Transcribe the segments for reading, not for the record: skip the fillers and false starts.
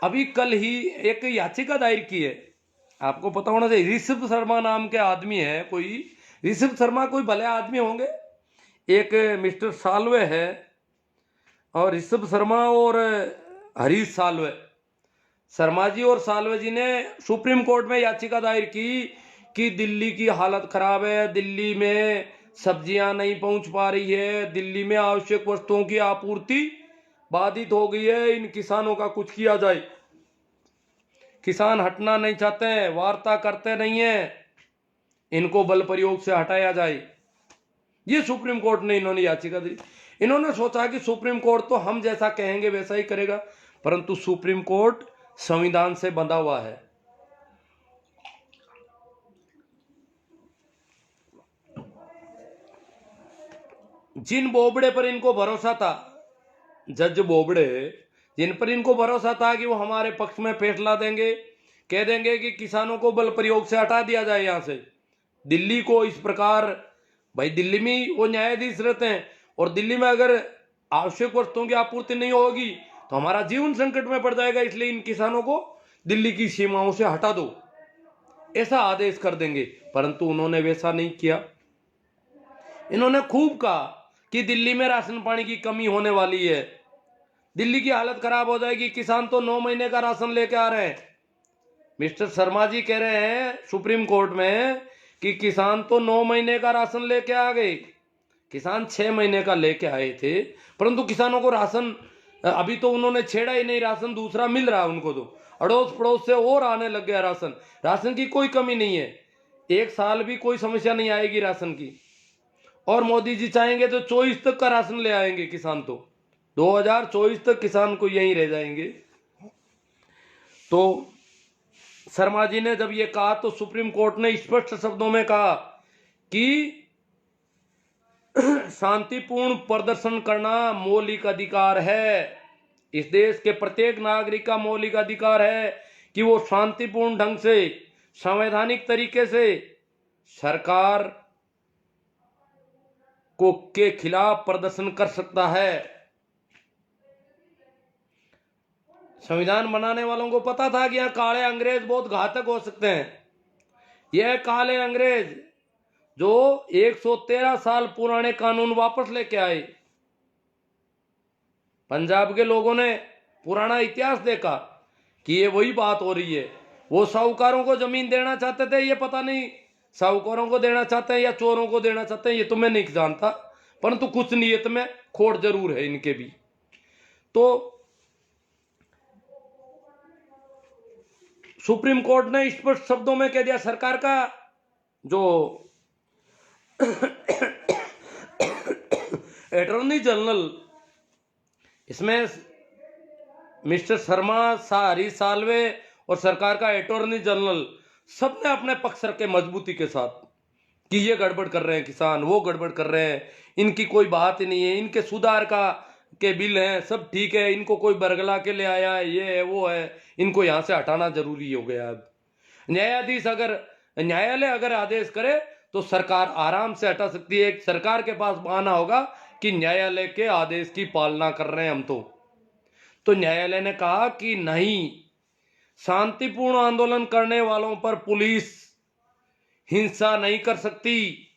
अभी कल ही एक याचिका दायर की है, आपको पता होना चाहिए। ऋषभ शर्मा नाम के आदमी है कोई, ऋषभ शर्मा कोई भले आदमी होंगे, एक मिस्टर साल्वे है और ऋषभ शर्मा और हरीश साल्वे, शर्मा जी और साल्वे जी ने सुप्रीम कोर्ट में याचिका दायर की कि दिल्ली की हालत खराब है, दिल्ली में सब्जियां नहीं पहुंच पा रही है, दिल्ली में आवश्यक वस्तुओं की आपूर्ति बाधित हो गई है, इन किसानों का कुछ किया जाए। किसान हटना नहीं चाहते हैं, वार्ता करते नहीं है, इनको बल प्रयोग से हटाया जाए। ये सुप्रीम कोर्ट ने इन्होंने याचिका दी। इन्होंने सोचा कि सुप्रीम कोर्ट तो हम जैसा कहेंगे वैसा ही करेगा, परंतु सुप्रीम कोर्ट संविधान से बंधा हुआ है। जिन बोबड़े पर इनको भरोसा था, जज बोबड़े, जिन पर इनको भरोसा था कि वो हमारे पक्ष में फैसला देंगे, कह देंगे कि किसानों को बल प्रयोग से हटा दिया जाए यहां से, दिल्ली को इस प्रकार, भाई दिल्ली में वो न्यायाधीश रहते हैं और दिल्ली में अगर आवश्यक वस्तुओं की आपूर्ति नहीं होगी तो हमारा जीवन संकट में पड़ जाएगा, इसलिए इन किसानों को दिल्ली की सीमाओं से हटा दो, ऐसा आदेश कर देंगे। परंतु उन्होंने वैसा नहीं किया। इन्होंने खूब कहा कि दिल्ली में राशन पानी की कमी होने वाली है, दिल्ली की हालत खराब हो जाएगी, किसान तो 9 महीने का राशन लेके आ रहे हैं। मिस्टर शर्मा जी कह रहे हैं सुप्रीम कोर्ट में कि किसान तो 9 महीने का राशन लेके आ गए, किसान 6 महीने का लेके आए थे, परंतु किसानों को राशन अभी तो उन्होंने छेड़ा ही नहीं, राशन दूसरा मिल रहा है उनको, तो अड़ोस पड़ोस से और आने लग गया राशन। राशन की कोई कमी नहीं है, 1 साल भी कोई समस्या नहीं आएगी राशन की, और मोदी जी चाहेंगे तो 24 तक का राशन ले आएंगे किसान, तो 2024 तक किसान को यहीं रह जाएंगे। तो शर्मा जी ने जब ये कहा तो सुप्रीम कोर्ट ने स्पष्ट शब्दों में कहा कि शांतिपूर्ण प्रदर्शन करना मौलिक अधिकार है, इस देश के प्रत्येक नागरिक का मौलिक अधिकार है कि वो शांतिपूर्ण ढंग से, संवैधानिक तरीके से सरकार को के खिलाफ प्रदर्शन कर सकता है। संविधान बनाने वालों को पता था कि यहां काले अंग्रेज बहुत घातक हो सकते हैं। यह काले अंग्रेज जो 113 साल पुराने कानून वापस लेके आए, पंजाब के लोगों ने पुराना इतिहास देखा कि ये वही बात हो रही है। वो साहूकारों को जमीन देना चाहते थे, ये पता नहीं साहूकारों को देना चाहते हैं या चोरों को देना चाहते हैं, ये तो मैं नहीं जानता, परंतु कुछ नियत में खोट जरूर है इनके भी। तो सुप्रीम कोर्ट ने स्पष्ट शब्दों में कह दिया, सरकार का जो अटॉर्नी जनरल, इसमें मिस्टर शर्मा, हरीश साल्वे और सरकार का अटॉर्नी जनरल सबने अपने पक्ष रखे मजबूती के साथ कि ये गड़बड़ कर रहे हैं किसान, वो गड़बड़ कर रहे हैं, इनकी कोई बात ही नहीं है, इनके सुधार का के बिल हैं, सब ठीक है, इनको कोई बरगला के ले आया है, ये है वो है, इनको यहां से हटाना जरूरी हो गया। अब न्यायालय अगर आदेश करे तो सरकार आराम से हटा सकती है। सरकार के पास बहाना होगा कि न्यायालय के आदेश की पालना कर रहे हैं हम। तो न्यायालय ने कहा कि नहीं, शांतिपूर्ण आंदोलन करने वालों पर पुलिस हिंसा नहीं कर सकती,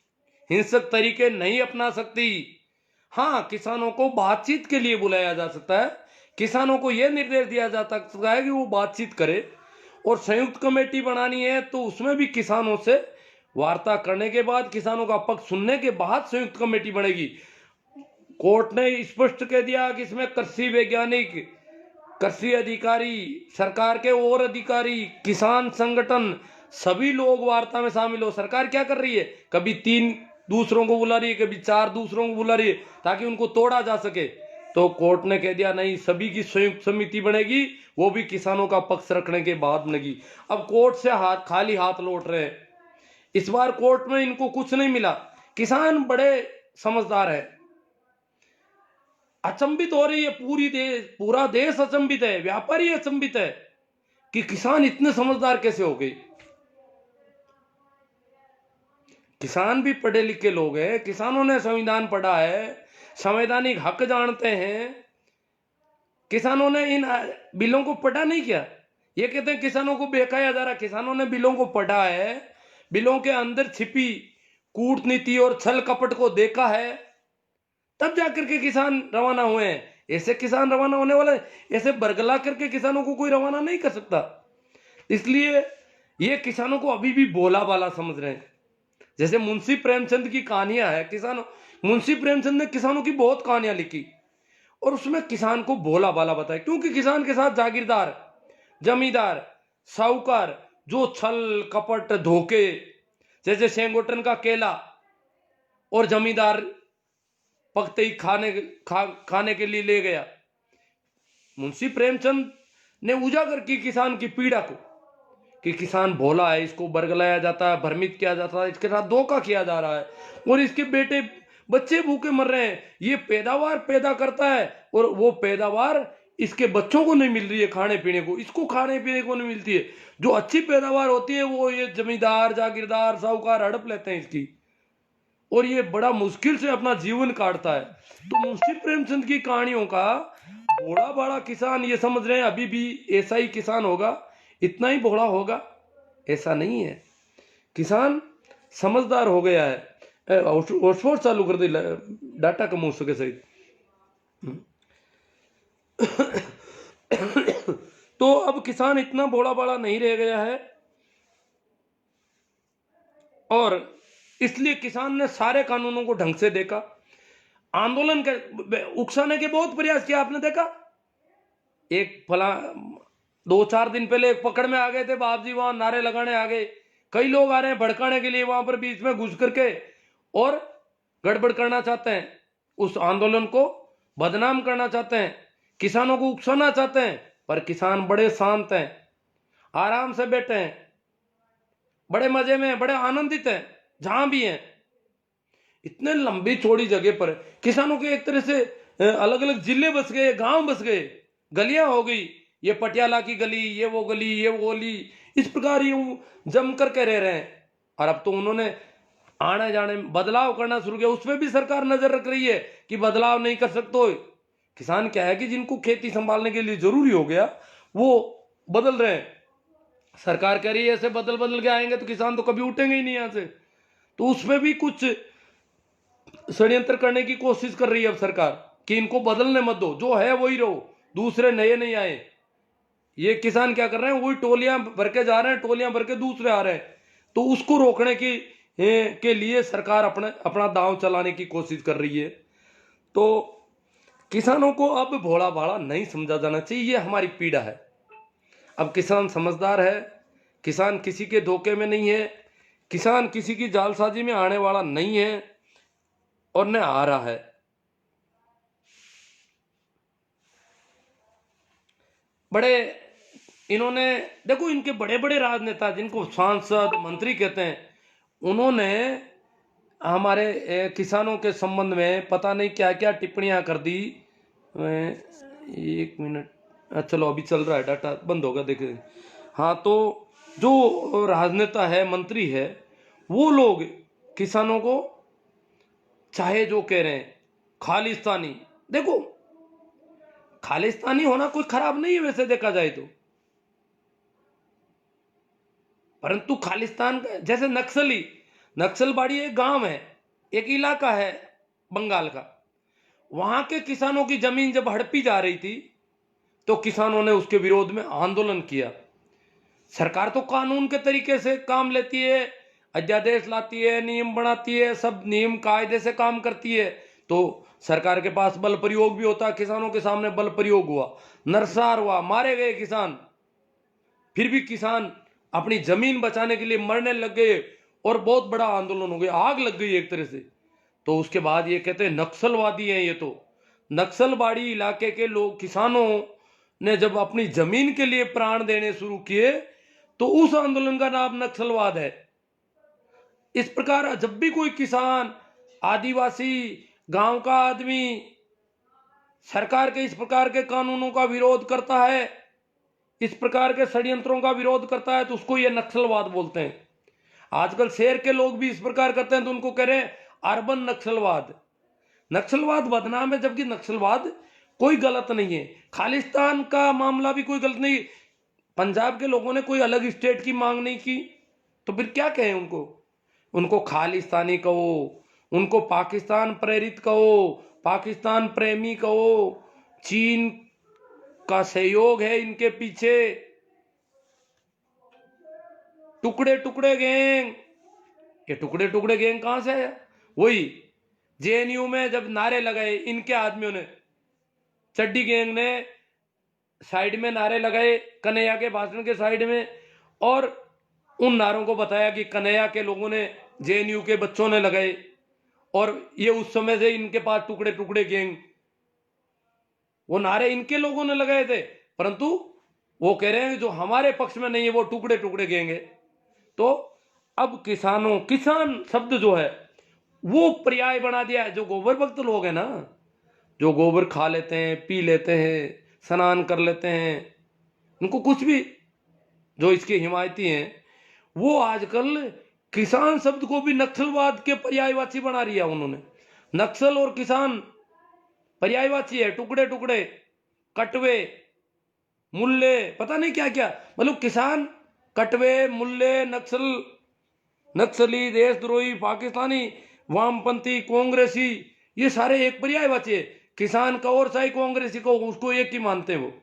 हिंसक तरीके नहीं अपना सकती। हाँ, किसानों को बातचीत के लिए बुलाया जा सकता है, किसानों को यह निर्देश दिया जा सकता है कि वो बातचीत करे, और संयुक्त कमेटी बनानी है तो उसमें भी किसानों से वार्ता करने के बाद, किसानों का पक्ष सुनने के बाद संयुक्त कमेटी बनेगी। कोर्ट ने स्पष्ट कह दिया कि इसमें कृषि वैज्ञानिक, कृषि अधिकारी, सरकार के और अधिकारी, किसान संगठन, सभी लोग वार्ता में शामिल हो। सरकार क्या कर रही है, कभी 3 दूसरों को बुला रही है, कभी 4 दूसरों को बुला रही है ताकि उनको तोड़ा जा सके। तो कोर्ट ने कह दिया नहीं, सभी की संयुक्त समिति बनेगी, वो भी किसानों का पक्ष रखने के बाद बनेगी। अब कोर्ट से खाली हाथ लौट रहे हैं। इस बार कोर्ट में इनको कुछ नहीं मिला। किसान बड़े समझदार है, अचंभित हो रही है पूरा देश अचंभित है, व्यापारी अचंभित है कि किसान इतने समझदार कैसे हो गए। किसान भी पढ़े लिखे लोग हैं, किसानों ने संविधान पढ़ा है, संवैधानिक हक जानते हैं, किसानों ने इन बिलों को पढ़ा नहीं किया। ये कहते हैं किसानों को बहकाया जा रहा। किसानों ने बिलों को पढ़ा है, बिलों के अंदर छिपी कूटनीति और छल कपट को देखा है, तब जाकर के किसान रवाना हुए हैं। ऐसे किसान रवाना होने वाले, ऐसे बरगला करके किसानों को कोई रवाना नहीं कर सकता। इसलिए ये किसानों को अभी भी भोला भाला समझ रहे हैं। जैसे मुंशी प्रेमचंद की कहानियां है, किसानों, मुंशी प्रेमचंद ने किसानों की बहुत कहानियां लिखी और उसमें किसान को भोला भाला बताया, क्योंकि किसान के साथ जागीरदार, जमींदार, साहूकार जो छल कपट धोखे, जैसे सेंगोटन का केला और जमींदार पकते ही खाने के लिए ले गया। मुंशी प्रेमचंद ने उजागर की किसान की पीड़ा को, कि किसान भोला है, इसको बरगलाया जाता है, भ्रमित किया जाता है, इसके साथ धोखा किया जा रहा है और इसके बेटे बच्चे भूखे मर रहे हैं। ये पैदावार पैदा करता है और वो पैदावार इसके बच्चों को नहीं मिल रही है खाने पीने को, इसको खाने पीने को नहीं मिलती है। जो अच्छी पैदावार होती है वो ये जमींदार, जागीरदार, साहूकार हड़प लेते हैं इसकी, और ये बड़ा मुश्किल से अपना जीवन काटता है। तो मुंशी प्रेमचंद की कहानियों का भोला भाला किसान ये समझ रहे हैं अभी भी ऐसा ही किसान होगा, इतना ही भोला होगा, ऐसा नहीं है। किसान समझदार हो गया है। और चालू कर दे, डाटा कम हो सके सही। तो अब किसान इतना भोला भाला नहीं रह गया है और इसलिए किसान ने सारे कानूनों को ढंग से देखा। आंदोलन के उकसाने के बहुत प्रयास किया, आपने देखा। एक फला 2-4 दिन पहले एक पकड़ में आ गए थे बाप जी, वहां नारे लगाने आ गए। कई लोग आ रहे हैं भड़काने के लिए वहां पर बीच में घुस करके और गड़बड़ करना चाहते हैं, उस आंदोलन को बदनाम करना चाहते हैं, किसानों को उकसाना चाहते हैं। पर किसान बड़े शांत हैं, आराम से बैठे हैं, बड़े मजे में, बड़े आनंदित हैं जहां भी हैं। इतने लंबी चौड़ी जगह पर किसानों के एक तरह से अलग अलग जिले बस गए, गांव बस गए, गलियां हो गई, ये पटियाला की गली, ये वो गली, ये वो गली, इस प्रकार यूं जम करके रह रहे हैं। और अब तो उन्होंने आने जाने में बदलाव करना शुरू किया, उसमें भी सरकार नजर रख रही है कि बदलाव नहीं कर सकते। किसान क्या है कि जिनको खेती संभालने के लिए जरूरी हो गया वो बदल रहे हैं। सरकार कह रही है ऐसे बदल बदल के आएंगे तो किसान तो कभी उठेंगे ही नहीं यहां से। तो उसमें भी कुछ षड्यंत्र करने की कोशिश कर रही है अब सरकार कि इनको बदलने मत दो, जो है वही रहो, दूसरे नए नहीं आए। ये किसान क्या कर रहे हैं, वही टोलियां भर के जा रहे हैं, टोलियां भर के दूसरे आ रहे हैं। तो उसको रोकने की के लिए सरकार अपना दांव चलाने की कोशिश कर रही है। तो किसानों को अब भोला भाला नहीं समझा जाना चाहिए, ये हमारी पीड़ा है। अब किसान समझदार है, किसान किसी के धोखे में नहीं है, किसान किसी की जालसाजी में आने वाला नहीं है और न आ रहा है। बड़े इन्होंने देखो, इनके बड़े बड़े राजनेता जिनको सांसद मंत्री कहते हैं, उन्होंने हमारे किसानों के संबंध में पता नहीं क्या क्या टिप्पणियां कर दी। 1 मिनट, चलो अभी चल रहा है, डाटा बंद होगा देखें। हाँ, तो जो राजनेता है, मंत्री है, वो लोग किसानों को चाहे जो कह रहे हैं खालिस्तानी, देखो खालिस्तानी होना कोई खराब नहीं है वैसे देखा जाए तो, परंतु खालिस्तान जैसे नक्सलबाड़ी एक गांव है, एक इलाका है बंगाल का, वहां के किसानों की जमीन जब हड़पी जा रही थी तो किसानों ने उसके विरोध में आंदोलन किया। सरकार तो कानून के तरीके से काम लेती है, अध्यादेश लाती है, नियम बनाती है, सब नियम कायदे से काम करती है। तो सरकार के पास बल प्रयोग भी होता है। किसानों के सामने बल प्रयोग हुआ, नरसार हुआ, मारे गए किसान, फिर भी किसान अपनी जमीन बचाने के लिए मरने लग गए और बहुत बड़ा आंदोलन हो गया, आग लग गई एक तरह से। तो उसके बाद ये कहते हैं नक्सलवादी हैं ये। तो नक्सलबाड़ी इलाके के लोग, किसानों ने जब अपनी जमीन के लिए प्राण देने शुरू किए तो उस आंदोलन का नाम नक्सलवाद है। इस प्रकार जब भी कोई किसान, आदिवासी, गांव का आदमी सरकार के इस प्रकार के कानूनों का विरोध करता है, इस प्रकार के षड्यंत्रों का विरोध करता है, तो उसको ये नक्सलवाद बोलते हैं। आजकल शहर के लोग भी इस प्रकार करते हैं तो उनको कह रहे हैं अर्बन नक्सलवाद। नक्सलवाद बदनाम है, जबकि नक्सलवाद कोई गलत नहीं है। खालिस्तान का मामला भी कोई गलत नहीं। पंजाब के लोगों ने कोई अलग स्टेट की मांग नहीं की, तो फिर क्या कहें उनको? उनको खालिस्तानी कहो, उनको पाकिस्तान प्रेरित कहो, पाकिस्तान प्रेमी कहो, चीन का सहयोग है इनके पीछे, टुकड़े टुकड़े गैंग। ये टुकड़े टुकड़े गैंग कहां से आया? वही जेएनयू में जब नारे लगाए इनके आदमियों ने, चड्डी गैंग ने साइड में नारे लगाए कन्हैया के भाषण के साइड में, और उन नारों को बताया कि कन्हैया के लोगों ने, जेएनयू के बच्चों ने लगाए, और ये उस समय से इनके पास टुकड़े टुकड़े गैंग, वो नारे इनके लोगों ने लगाए थे, परंतु वो कह रहे हैं जो हमारे पक्ष में नहीं है वो टुकड़े टुकड़े गैंग है। तो अब किसान शब्द जो है वो पर्याय बना दिया है। जो गोबर भक्त लोग हैं ना, जो गोबर खा लेते हैं, पी लेते हैं, स्नान कर लेते हैं, उनको कुछ भी, जो इसके हिमायती हैं, वो आजकल किसान शब्द को भी नक्सलवाद के पर्यायवाची बना दिया उन्होंने। नक्सल और किसान पर्यायवाची है, टुकड़े टुकड़े, कटवे, मुल्ले, पता नहीं क्या क्या, मतलब किसान, कटवे, मुल्ले, नक्सली, देशद्रोही, पाकिस्तानी, वामपंथी, कांग्रेसी, ये सारे एक पर्यायवाची है। किसान का और चाहे कांग्रेसी को, उसको एक ही मानते हैं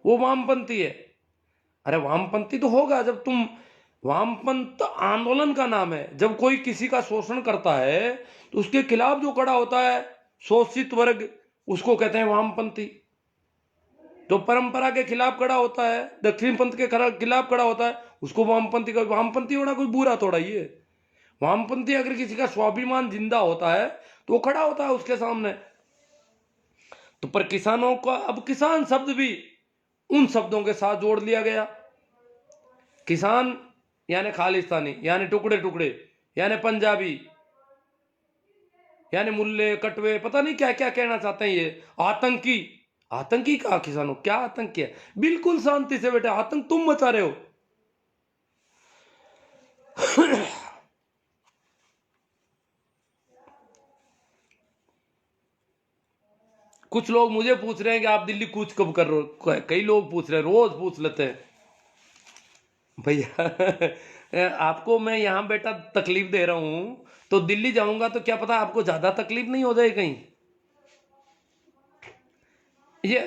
वो वामपंथी है। अरे वामपंथी तो होगा जब तुम, वामपंथ आंदोलन का नाम है। जब कोई किसी का शोषण करता है तो उसके खिलाफ जो खड़ा होता है शोषित वर्ग, उसको कहते हैं वामपंथी। जो परंपरा के खिलाफ खड़ा होता है, दक्षिण पंथ के खिलाफ खड़ा होता है, उसको वामपंथी का। वामपंथी होना कोई बुरा थोड़ा ही है। वामपंथी अगर किसी का स्वाभिमान जिंदा होता है तो वो खड़ा होता है उसके सामने। तो पर किसानों का अब किसान शब्द भी उन शब्दों के साथ जोड़ लिया गया। किसान यानी खालिस्तानी, यानी टुकड़े टुकड़े, यानी पंजाबी, यानी मुल्ले, कटवे, पता नहीं क्या क्या कहना चाहते हैं ये। आतंकी, आतंकी कहा किसानों? क्या आतंकी है? बिल्कुल शांति से बेटे, आतंक तुम मचा रहे हो। कुछ लोग मुझे पूछ रहे हैं कि आप दिल्ली कूच कब कर रहे हो? कई लोग पूछ रहे हैं, रोज पूछ लेते हैं भैया। आपको मैं यहां बेटा तकलीफ दे रहा हूं, तो दिल्ली जाऊंगा तो क्या पता आपको ज्यादा तकलीफ नहीं हो जाए कहीं। ये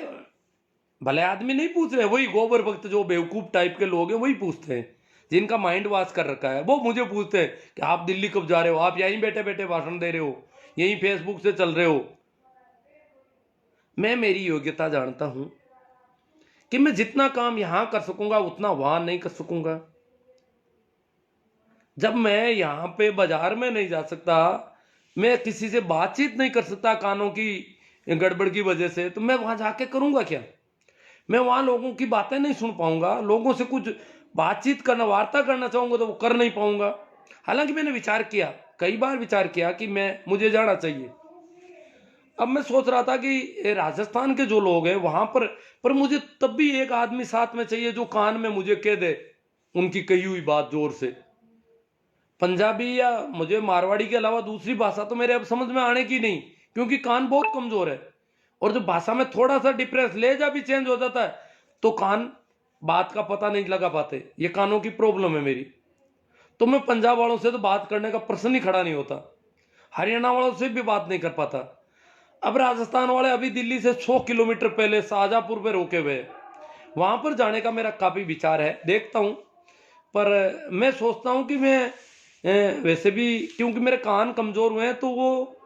भले आदमी नहीं पूछ रहे, वही गोबर भक्त जो बेवकूफ टाइप के लोग हैं वही पूछते हैं, जिनका माइंड वॉश कर रखा है, वो मुझे पूछते हैं कि आप दिल्ली कब जा रहे हो? आप यहीं बैठे बैठे भाषण दे रहे हो, यहीं फेसबुक से चल रहे हो। मैं मेरी योग्यता जानता हूं कि मैं जितना काम यहां कर सकूंगा उतना वहां नहीं कर सकूंगा। जब मैं यहां पे बाजार में नहीं जा सकता, मैं किसी से बातचीत नहीं कर सकता कानों की गड़बड़ की वजह से, तो मैं वहां जाके करूंगा क्या? मैं वहां लोगों की बातें नहीं सुन पाऊंगा, लोगों से कुछ बातचीत करना, वार्ता करना चाहूंगा तो वो कर नहीं पाऊंगा। हालांकि मैंने विचार किया, कई बार विचार किया कि मुझे जाना चाहिए। अब मैं सोच रहा था कि राजस्थान के जो लोग हैं वहां पर मुझे तब भी एक आदमी साथ में चाहिए जो कान में मुझे कह दे उनकी कही हुई बात जोर से। पंजाबी या मुझे मारवाड़ी के अलावा दूसरी भाषा तो मेरे अब समझ में आने की नहीं, क्योंकि कान बहुत कमजोर है। और जब भाषा में थोड़ा सा डिप्रेस लहजा भी चेंज हो जाता है तो कान बात का पता नहीं लगा पाते। ये कानों की प्रॉब्लम है मेरी। तो मैं पंजाब वालों से तो बात करने का प्रश्न ही खड़ा नहीं होता, हरियाणा वालों से भी बात नहीं कर पाता। अब राजस्थान वाले अभी दिल्ली से 100 किलोमीटर पहले शाहजहांपुर पे रोके हुए, वहां पर जाने का मेरा काफी विचार है, देखता हूं। पर मैं सोचता हूं कि मैं वैसे भी, क्योंकि मेरे कान कमजोर हुए हैं तो वो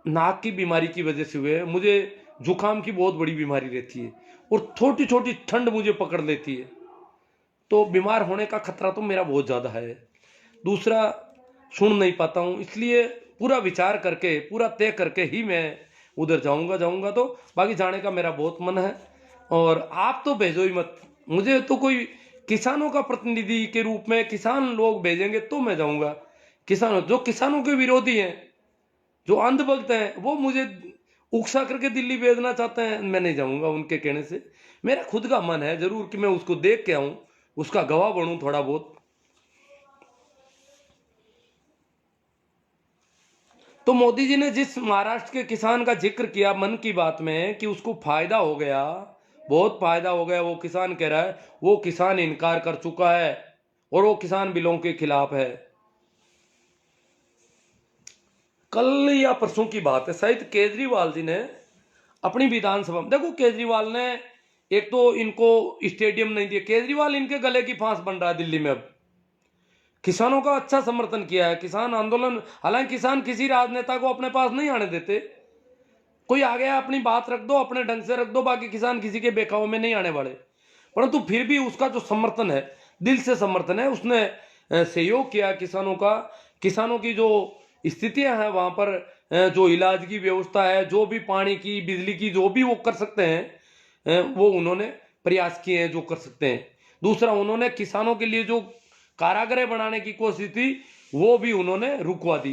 नाक की बीमारी की वजह से हुए, मुझे जुकाम की बहुत बड़ी बीमारी रहती है और छोटी छोटी ठंड मुझे पकड़ लेती है, तो बीमार होने का खतरा तो मेरा बहुत ज्यादा है। दूसरा, सुन नहीं पाता हूं, इसलिए पूरा विचार करके, पूरा तय करके ही मैं उधर जाऊंगा तो। बाकी जाने का मेरा बहुत मन है। और आप तो भेजो ही मत मुझे, तो कोई किसानों का प्रतिनिधि के रूप में किसान लोग भेजेंगे तो मैं जाऊंगा। जो किसानों के विरोधी हैं, जो अंधभक्त हैं, वो मुझे उकसा करके दिल्ली भेजना चाहते हैं, मैं नहीं जाऊंगा उनके कहने से। मेरा खुद का मन है जरूर कि मैं उसको देख के आऊं, उसका गवाह बनूं थोड़ा बहुत। तो मोदी जी ने जिस महाराष्ट्र के किसान का जिक्र किया मन की बात में कि उसको फायदा हो गया, बहुत फायदा हो गया, वो किसान कह रहा है, वो किसान इनकार कर चुका है और वो किसान बिलों के खिलाफ है। कल या परसों की बात है, शायद केजरीवाल जी ने अपनी विधानसभा में, देखो केजरीवाल ने एक तो इनको स्टेडियम नहीं दिया, केजरीवाल इनके गले की फांस बन रहा है दिल्ली में। अब किसानों का अच्छा समर्थन किया है, किसान आंदोलन, हालांकि किसान किसी राजनेता को अपने पास नहीं आने देते, कोई आ गया अपनी बात रख दो, अपने ढंग से रख दो, बाकी किसान किसी के बेकाव में नहीं आने वाले। परंतु फिर भी उसका जो समर्थन है, दिल से समर्थन है, उसने सहयोग किया किसानों का, किसानों की जो स्थितियां हैं वहां पर, जो इलाज की व्यवस्था है, जो भी पानी की, बिजली की, जो भी वो कर सकते हैं, वो उन्होंने प्रयास किए हैं जो कर सकते हैं। दूसरा, उन्होंने किसानों के लिए जो कारागृह बनाने की कोशिश थी वो भी उन्होंने रुकवा दी।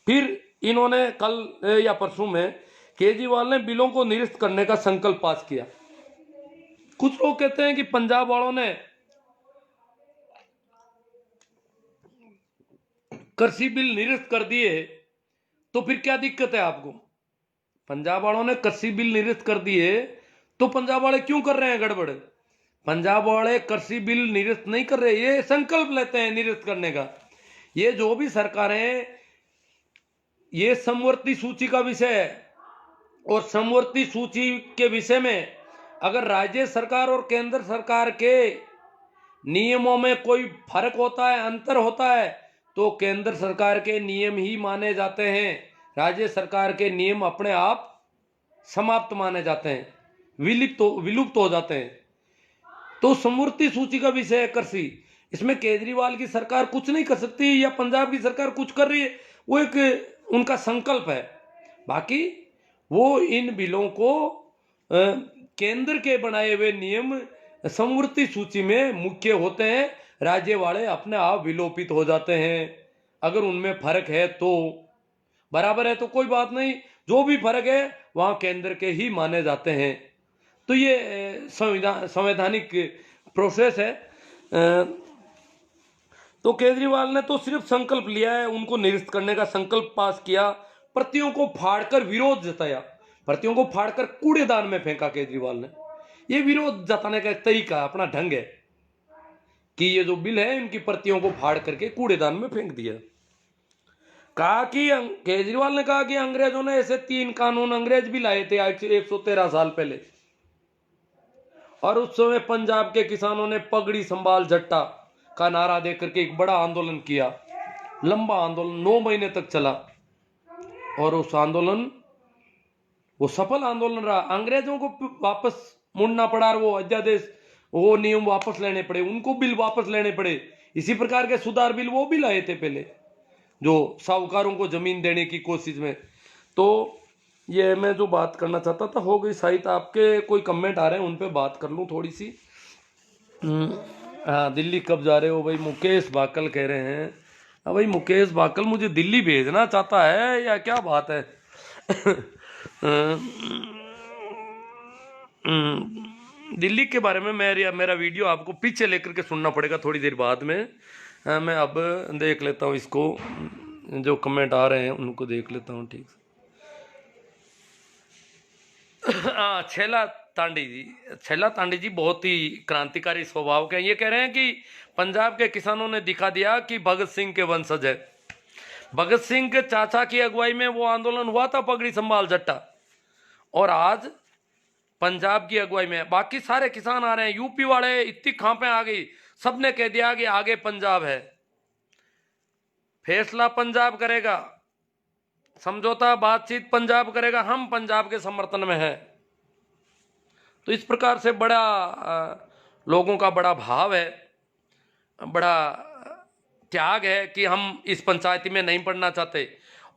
फिर इन्होंने कल या परसों में केजरीवाल ने बिलों को निरस्त करने का संकल्प पास किया। कुछ लोग कहते हैं कि पंजाब वालों ने कृषि बिल निरस्त कर दिए तो फिर क्या दिक्कत है आपको? पंजाब वालों ने कृषि बिल निरस्त कर दिए तो पंजाब वाले क्यों कर रहे हैं गड़बड़? पंजाब वाले कृषि बिल निरस्त नहीं कर रहे, ये संकल्प लेते हैं निरस्त करने का। ये जो भी सरकारें, ये समवर्ती सूची का विषय है और समवर्ती सूची के विषय में अगर राज्य सरकार और केंद्र सरकार के नियमों में कोई फर्क होता है, अंतर होता है, तो केंद्र सरकार के नियम ही माने जाते हैं, राज्य सरकार के नियम अपने आप समाप्त माने जाते हैं, विलुप्त हो जाते हैं। तो समवर्ती सूची का विषय है कृषि, इसमें केजरीवाल की सरकार कुछ नहीं कर सकती या पंजाब की सरकार कुछ कर रही है, वो एक उनका संकल्प है। बाकी वो इन बिलों को केंद्र के बनाए हुए नियम समवर्ती सूची में मुख्य होते हैं, राज्य वाले अपने आप विलोपित हो जाते हैं। अगर उनमें फर्क है तो बराबर है तो कोई बात नहीं, जो भी फर्क है वहां केंद्र के ही माने जाते हैं। तो ये संवैधानिक प्रोसेस है। तो केजरीवाल ने तो सिर्फ संकल्प लिया है, उनको निरस्त करने का संकल्प पास किया, प्रतियों को फाड़कर विरोध जताया, प्रतियों को फाड़कर कूड़ेदान में फेंका केजरीवाल ने। ये विरोध जताने का एक तरीका, अपना ढंग है कि ये जो बिल है इनकी प्रतियों को फाड़ करके कूड़ेदान में फेंक दिया। कहा कि केजरीवाल ने कहा कि अंग्रेजों ने ऐसे 3 कानून अंग्रेज भी लाए थे 113 साल पहले, और उस समय पंजाब के किसानों ने पगड़ी संभाल जट्टा का नारा देकर के एक बड़ा आंदोलन किया, लंबा आंदोलन 9 महीने तक चला, और उस आंदोलन वो सफल आंदोलन रहा। अंग्रेजों को वापस मुड़ना पड़ा और वो अध्यादेश, वो नियम वापस लेने पड़े, उनको बिल वापस लेने पड़े। इसी प्रकार के सुधार बिल वो भी लाए थे पहले, जो साहूकारों को जमीन देने की कोशिश में। तो ये मैं जो बात करना चाहता था हो गई। शायद आपके कोई कमेंट आ रहे हैं, उन पे बात कर लूँ थोड़ी सी। हाँ, दिल्ली कब जा रहे हो भाई? मुकेश बाकल कह रहे हैं। हाँ भाई, मुकेश बाकल मुझे दिल्ली भेजना चाहता है या क्या बात है? दिल्ली के बारे में मेरा वीडियो आपको पीछे लेकर के सुनना पड़ेगा थोड़ी देर बाद में। मैं अब देख लेता हूँ इसको, जो कमेंट आ रहे हैं उनको देख लेता हूँ ठीक से। हाँ, छेला तांडी जी बहुत ही क्रांतिकारी स्वभाव के हैं। ये कह रहे हैं कि पंजाब के किसानों ने दिखा दिया कि भगत सिंह के वंशज है। भगत सिंह के चाचा की अगुवाई में वो आंदोलन हुआ था, पगड़ी संभाल जट्टा, और आज पंजाब की अगुवाई में बाकी सारे किसान आ रहे हैं। यूपी वाले इतनी खांपे आ गई, सबने कह दिया कि आगे पंजाब है, फैसला पंजाब करेगा, समझौता बातचीत पंजाब करेगा, हम पंजाब के समर्थन में हैं। तो इस प्रकार से बड़ा लोगों का बड़ा भाव है, बड़ा त्याग है कि हम इस पंचायती में नहीं पढ़ना चाहते।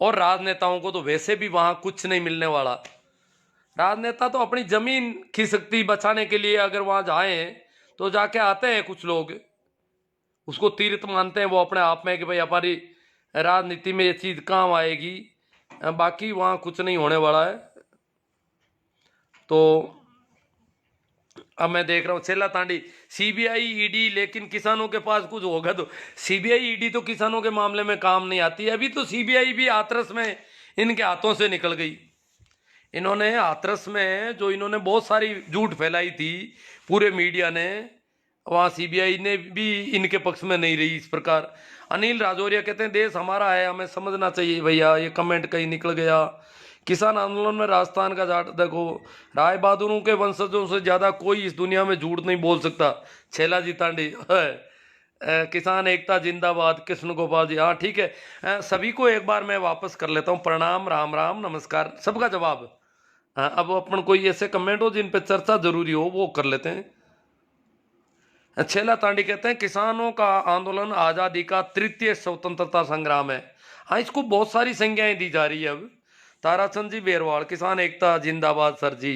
और राजनेताओं को तो वैसे भी वहां कुछ नहीं मिलने वाला। राजनेता तो अपनी जमीन की शक्ति बचाने के लिए अगर वहां जाए तो जाके आते हैं, कुछ लोग उसको तीर्थ मानते हैं वो अपने आप में कि भाई हमारी राजनीति में ये चीज काम आएगी, बाकी वहां कुछ नहीं होने वाला है। तो अब मैं देख रहा हूँ छेला तांडी, सीबीआई ईडी, लेकिन किसानों के पास कुछ होगा तो सीबीआई ईडी तो किसानों के मामले में काम नहीं आती। अभी तो सीबीआई भी हाथरस में इनके हाथों से निकल गई। इन्होंने हाथरस में जो इन्होंने बहुत सारी झूठ फैलाई थी पूरे मीडिया ने, वहाँ सीबीआई ने भी इनके पक्ष में नहीं रही। इस प्रकार अनिल राजौरिया कहते हैं देश हमारा है, हमें समझना चाहिए भैया। ये कमेंट कहीं निकल गया। किसान आंदोलन में राजस्थान का जाट, देखो राय बहादुरों के वंशजों से ज्यादा कोई इस दुनिया में झूठ नहीं बोल सकता। छेला जी तांडी किसान एकता जिंदाबाद, कृष्ण गोपाल जी, हाँ ठीक है। सभी को एक बार मैं वापस कर लेता हूँ, प्रणाम, राम राम, नमस्कार, सबका जवाब। अब अपन कोई ऐसे कमेंट हो जिन पे चर्चा जरूरी हो वो कर लेते हैं। छेला तांडी कहते हैं किसानों का आंदोलन आजादी का तृतीय स्वतंत्रता संग्राम है। हाँ, इसको बहुत सारी संज्ञाएं दी जा रही है अब। ताराचंद जी बेरवाल, किसान एकता जिंदाबाद सर जी,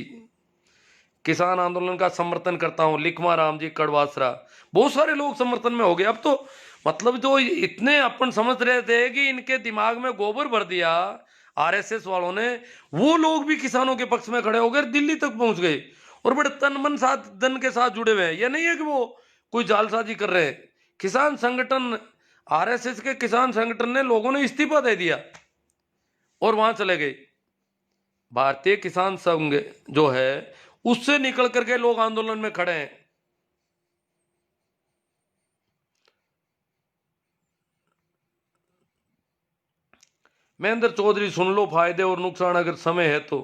किसान आंदोलन का समर्थन करता हूं। लिखमा राम जी कड़वासरा, बहुत सारे लोग समर्थन में हो गए अब तो। मतलब जो इतने अपन समझ रहे थे कि इनके दिमाग में गोबर भर दिया आरएसएस वालों ने, वो लोग भी किसानों के पक्ष में खड़े हो गए, दिल्ली तक पहुंच गए और बड़े तन मन साथ धन के साथ जुड़े हुए हैं। यह नहीं है कि वो कोई जालसाजी कर रहे हैं। किसान संगठन, आरएसएस के किसान संगठन ने, लोगों ने इस्तीफा दे दिया और वहां चले गए। भारतीय किसान संघ जो है उससे निकल करके लोग आंदोलन में खड़े हैं। महेंद्र चौधरी, सुन लो फायदे और नुकसान अगर समय है तो।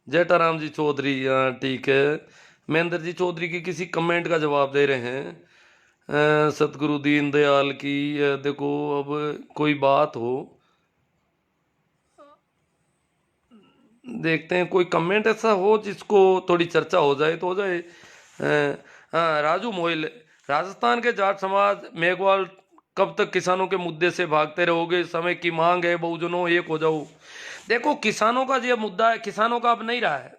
जेठाराम जी चौधरी, हाँ ठीक है। महेंद्र जी चौधरी की किसी कमेंट का जवाब दे रहे हैं। सतगुरु दीन दयाल की, देखो अब कोई बात हो, देखते हैं कोई कमेंट ऐसा हो जिसको थोड़ी चर्चा हो जाए तो हो जाए। हाँ, राजू मोइल, राजस्थान के जाट समाज मेघवाल कब तक किसानों के मुद्दे से भागते रहोगे, समय की मांग है, बहुजनों एक हो जाओ। देखो किसानों का जो मुद्दा है, किसानों का अब नहीं रहा है,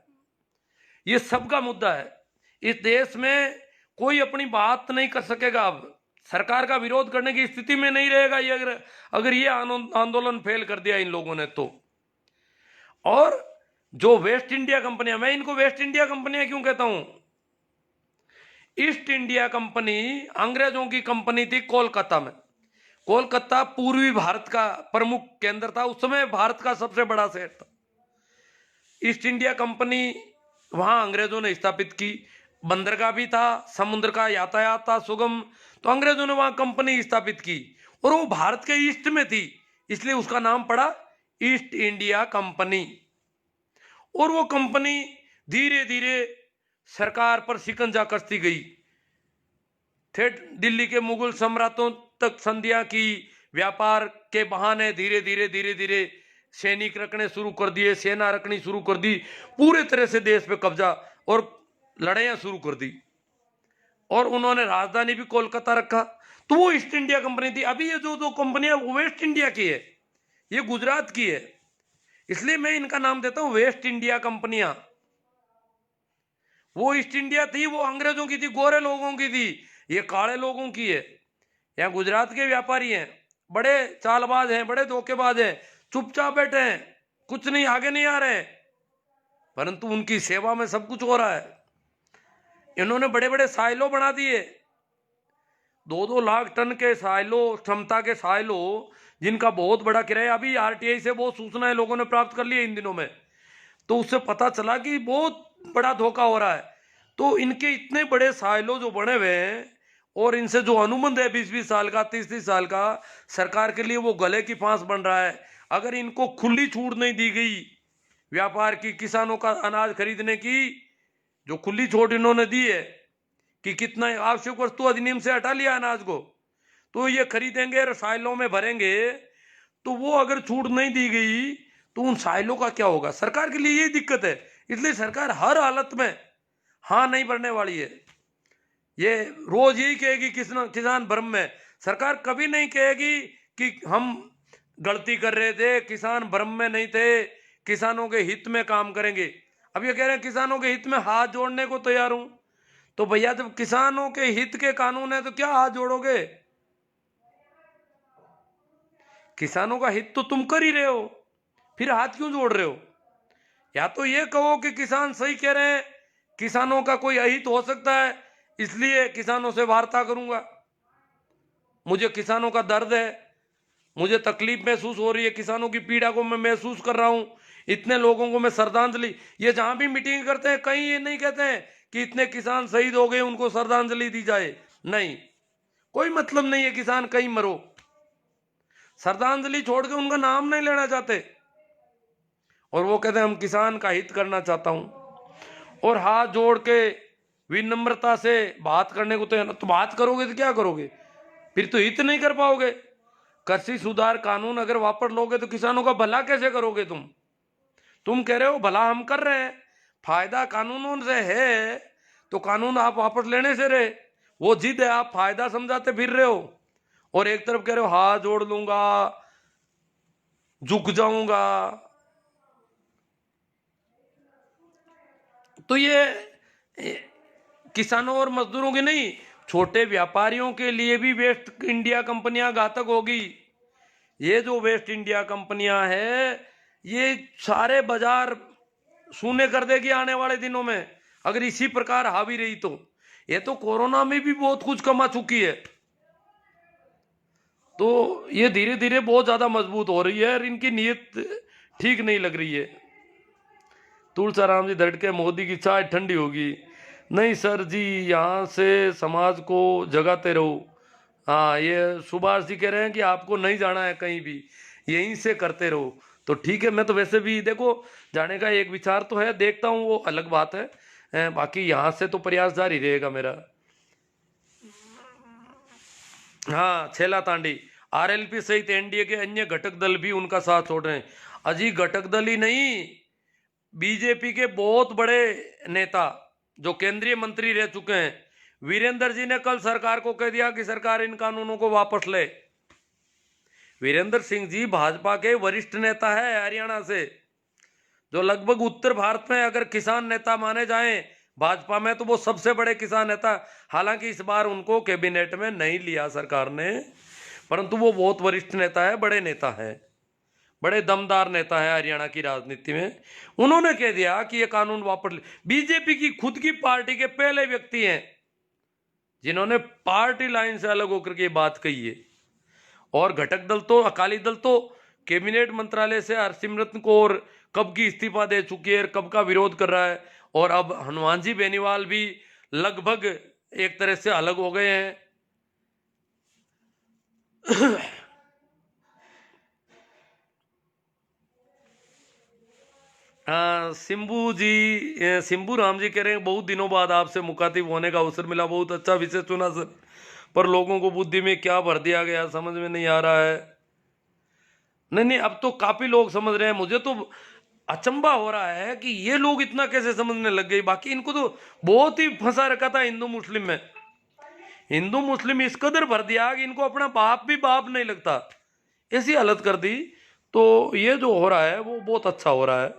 ये सबका मुद्दा है। इस देश में कोई अपनी बात नहीं कर सकेगा, अब सरकार का विरोध करने की स्थिति में नहीं रहेगा ये, अगर ये आंदोलन फेल कर दिया इन लोगों ने तो। और जो वेस्ट इंडिया कंपनियां, मैं इनको वेस्ट इंडिया कंपनियां क्यों कहता हूं, ईस्ट इंडिया कंपनी अंग्रेजों की कंपनी थी कोलकाता में। कोलकाता पूर्वी भारत का प्रमुख केंद्र था, उस समय भारत का सबसे बड़ा शहर था। ईस्ट इंडिया कंपनी वहां अंग्रेजों ने स्थापित की, बंदरगाह भी था, समुद्र का यातायात था सुगम, तो अंग्रेजों ने वहां कंपनी स्थापित की और वो भारत के ईस्ट में थी, इसलिए उसका नाम पड़ा ईस्ट इंडिया कंपनी। और वो कंपनी धीरे धीरे सरकार पर शिकंजा कसती गई, ठेठ दिल्ली के मुगल सम्राटों तक संधियां की, व्यापार के बहाने धीरे धीरे सैनिक रखने शुरू कर दिए, सेना रखनी शुरू कर दी, पूरे तरह से देश पे कब्जा और लड़ाइयां शुरू कर दी। और उन्होंने राजधानी भी कोलकाता रखा, तो वो ईस्ट इंडिया कंपनी थी। अभी ये जो कंपनियां वेस्ट इंडिया की है, ये गुजरात की है, इसलिए मैं इनका नाम देता हूं वेस्ट इंडिया कंपनियां। वो ईस्ट इंडिया थी, वो अंग्रेजों की थी, गोरे लोगों की थी, ये काले लोगों की है। यहाँ गुजरात के व्यापारी हैं, बड़े चालबाज हैं, बड़े धोखेबाज हैं, चुपचाप बैठे हैं, कुछ नहीं, आगे नहीं आ रहे, परंतु उनकी सेवा में सब कुछ हो रहा है। इन्होंने बड़े बड़े साइलो बना दिए, 2-2 लाख टन के साइलो, क्षमता के साइलो, जिनका बहुत बड़ा किराया। अभी आरटीआई से बहुत सूचनाएं लोगों ने प्राप्त कर ली इन दिनों में, तो उससे पता चला कि बहुत बड़ा धोखा हो रहा है। तो इनके इतने बड़े साइलो जो बने हुए हैं और इनसे जो अनुबंध है 20-20 साल का, 30-30 साल का, सरकार के लिए वो गले की फांस बन रहा है। अगर इनको खुली छूट नहीं दी गई व्यापार की, किसानों का अनाज खरीदने की जो खुली छूट इन्होंने दी है कि कितना आवश्यक वस्तु अधिनियम से हटा लिया अनाज को, तो ये खरीदेंगे और साइलों में भरेंगे, तो वो अगर छूट नहीं दी गई तो उन साइलों का क्या होगा। सरकार के लिए यही दिक्कत है, इसलिए सरकार हर हालत में हाँ नहीं भरने वाली है। ये रोज यही कहेगी किसान भ्रम में, सरकार कभी नहीं कहेगी कि हम गलती कर रहे थे, किसान भ्रम में नहीं थे, किसानों के हित में काम करेंगे। अब ये कह रहे हैं किसानों के हित में हाथ जोड़ने को तैयार हूं, तो भैया जब किसानों के हित के कानून है तो क्या हाथ जोड़ोगे। किसानों का हित तो तुम कर ही रहे हो, फिर हाथ क्यों जोड़ रहे हो। या तो ये कहो कि किसान सही कह रहे हैं, किसानों का कोई अहित हो सकता है, इसलिए किसानों से वार्ता करूंगा, मुझे किसानों का दर्द है, मुझे तकलीफ महसूस हो रही है, किसानों की पीड़ा को मैं महसूस कर रहा हूं, इतने लोगों को मैं श्रद्धांजलि, ये जहां भी मीटिंग करते हैं कहीं ये नहीं कहते हैं कि इतने किसान शहीद हो गए उनको श्रद्धांजलि दी जाए, नहीं, कोई मतलब नहीं है किसान कहीं मरो, श्रद्धांजलि छोड़ के उनका नाम नहीं लेना चाहते, और वो कहते हैं हम किसान का हित करना चाहता हूं, और हाथ जोड़ के विनम्रता से बात करने को तो बात करोगे तो क्या करोगे, फिर तो हित नहीं कर पाओगे। कृषि सुधार कानून अगर वापस लोगे तो किसानों का भला कैसे करोगे तुम कह रहे हो भला हम कर रहे हैं, फायदा कानूनों से है तो कानून आप वापस लेने से रहे, वो जिद है, आप फायदा समझाते फिर रहे हो, और एक तरफ कह रहे हो हाथ जोड़ लूंगा, झुक जाऊंगा। तो ये किसानों और मजदूरों के नहीं, छोटे व्यापारियों के लिए भी वेस्ट इंडिया कंपनियां घातक होगी। ये जो वेस्ट इंडिया कंपनियां है ये सारे बाजार सूने कर देगी आने वाले दिनों में, अगर इसी प्रकार हावी रही तो। ये तो कोरोना में भी बहुत कुछ कमा चुकी है, तो ये धीरे धीरे बहुत ज्यादा मजबूत हो रही है और इनकी नीयत ठीक नहीं लग रही है। तुलसाराम जी धड़के, मोदी की चाय ठंडी होगी। नहीं सर जी, यहाँ से समाज को जगाते रहो। हाँ, ये सुभाष जी कह रहे हैं कि आपको नहीं जाना है कहीं भी, यहीं से करते रहो। तो ठीक है, मैं तो वैसे भी देखो जाने का एक विचार तो है, देखता हूँ, वो अलग बात है। बाकी यहाँ से तो प्रयास जारी रहेगा मेरा। हाँ, छेला तांडी, आरएलपी सहित एनडीए के अन्य घटक दल भी उनका साथ छोड़ रहे हैं। अजी घटक दल ही नहीं, बीजेपी के बहुत बड़े नेता जो केंद्रीय मंत्री रह चुके हैं, वीरेंद्र जी ने कल सरकार को कह दिया कि सरकार इन कानूनों को वापस ले। वीरेंद्र सिंह जी भाजपा के वरिष्ठ नेता है हरियाणा से, जो लगभग उत्तर भारत में अगर किसान नेता माने जाएं भाजपा में तो वो सबसे बड़े किसान नेता। हालांकि इस बार उनको कैबिनेट में नहीं लिया सरकार ने, परंतु वो बहुत वरिष्ठ नेता है, बड़े नेता है, बड़े दमदार नेता है हरियाणा की राजनीति में। उन्होंने कह दिया कि ये कानून वापस ले। बीजेपी की खुद की पार्टी के पहले व्यक्ति हैं जिन्होंने पार्टी लाइन से अलग होकर के बात कही है। और घटक दल तो, अकाली दल तो कैबिनेट मंत्रालय से हरसिमरत कौर कब की इस्तीफा दे चुकी है, कब का विरोध कर रहा है, और अब हनुमान जी बेनीवाल भी लगभग एक तरह से अलग हो गए हैं। सिंबू जी, सिंबू राम जी कह रहे हैं बहुत दिनों बाद आपसे मुखातिब होने का अवसर मिला, बहुत अच्छा विषय चुना सर, पर लोगों को बुद्धि में क्या भर दिया गया समझ में नहीं आ रहा है। नहीं, अब तो काफी लोग समझ रहे हैं, मुझे तो अचंभा हो रहा है कि ये लोग इतना कैसे समझने लग गए। बाकी इनको तो बहुत ही फंसा रखा था हिंदू मुस्लिम में, हिंदू मुस्लिम इस कदर भर दिया कि इनको अपना बाप भी बाप नहीं लगता, ऐसी हालत कर दी। तो ये जो हो रहा है वो बहुत अच्छा हो रहा है।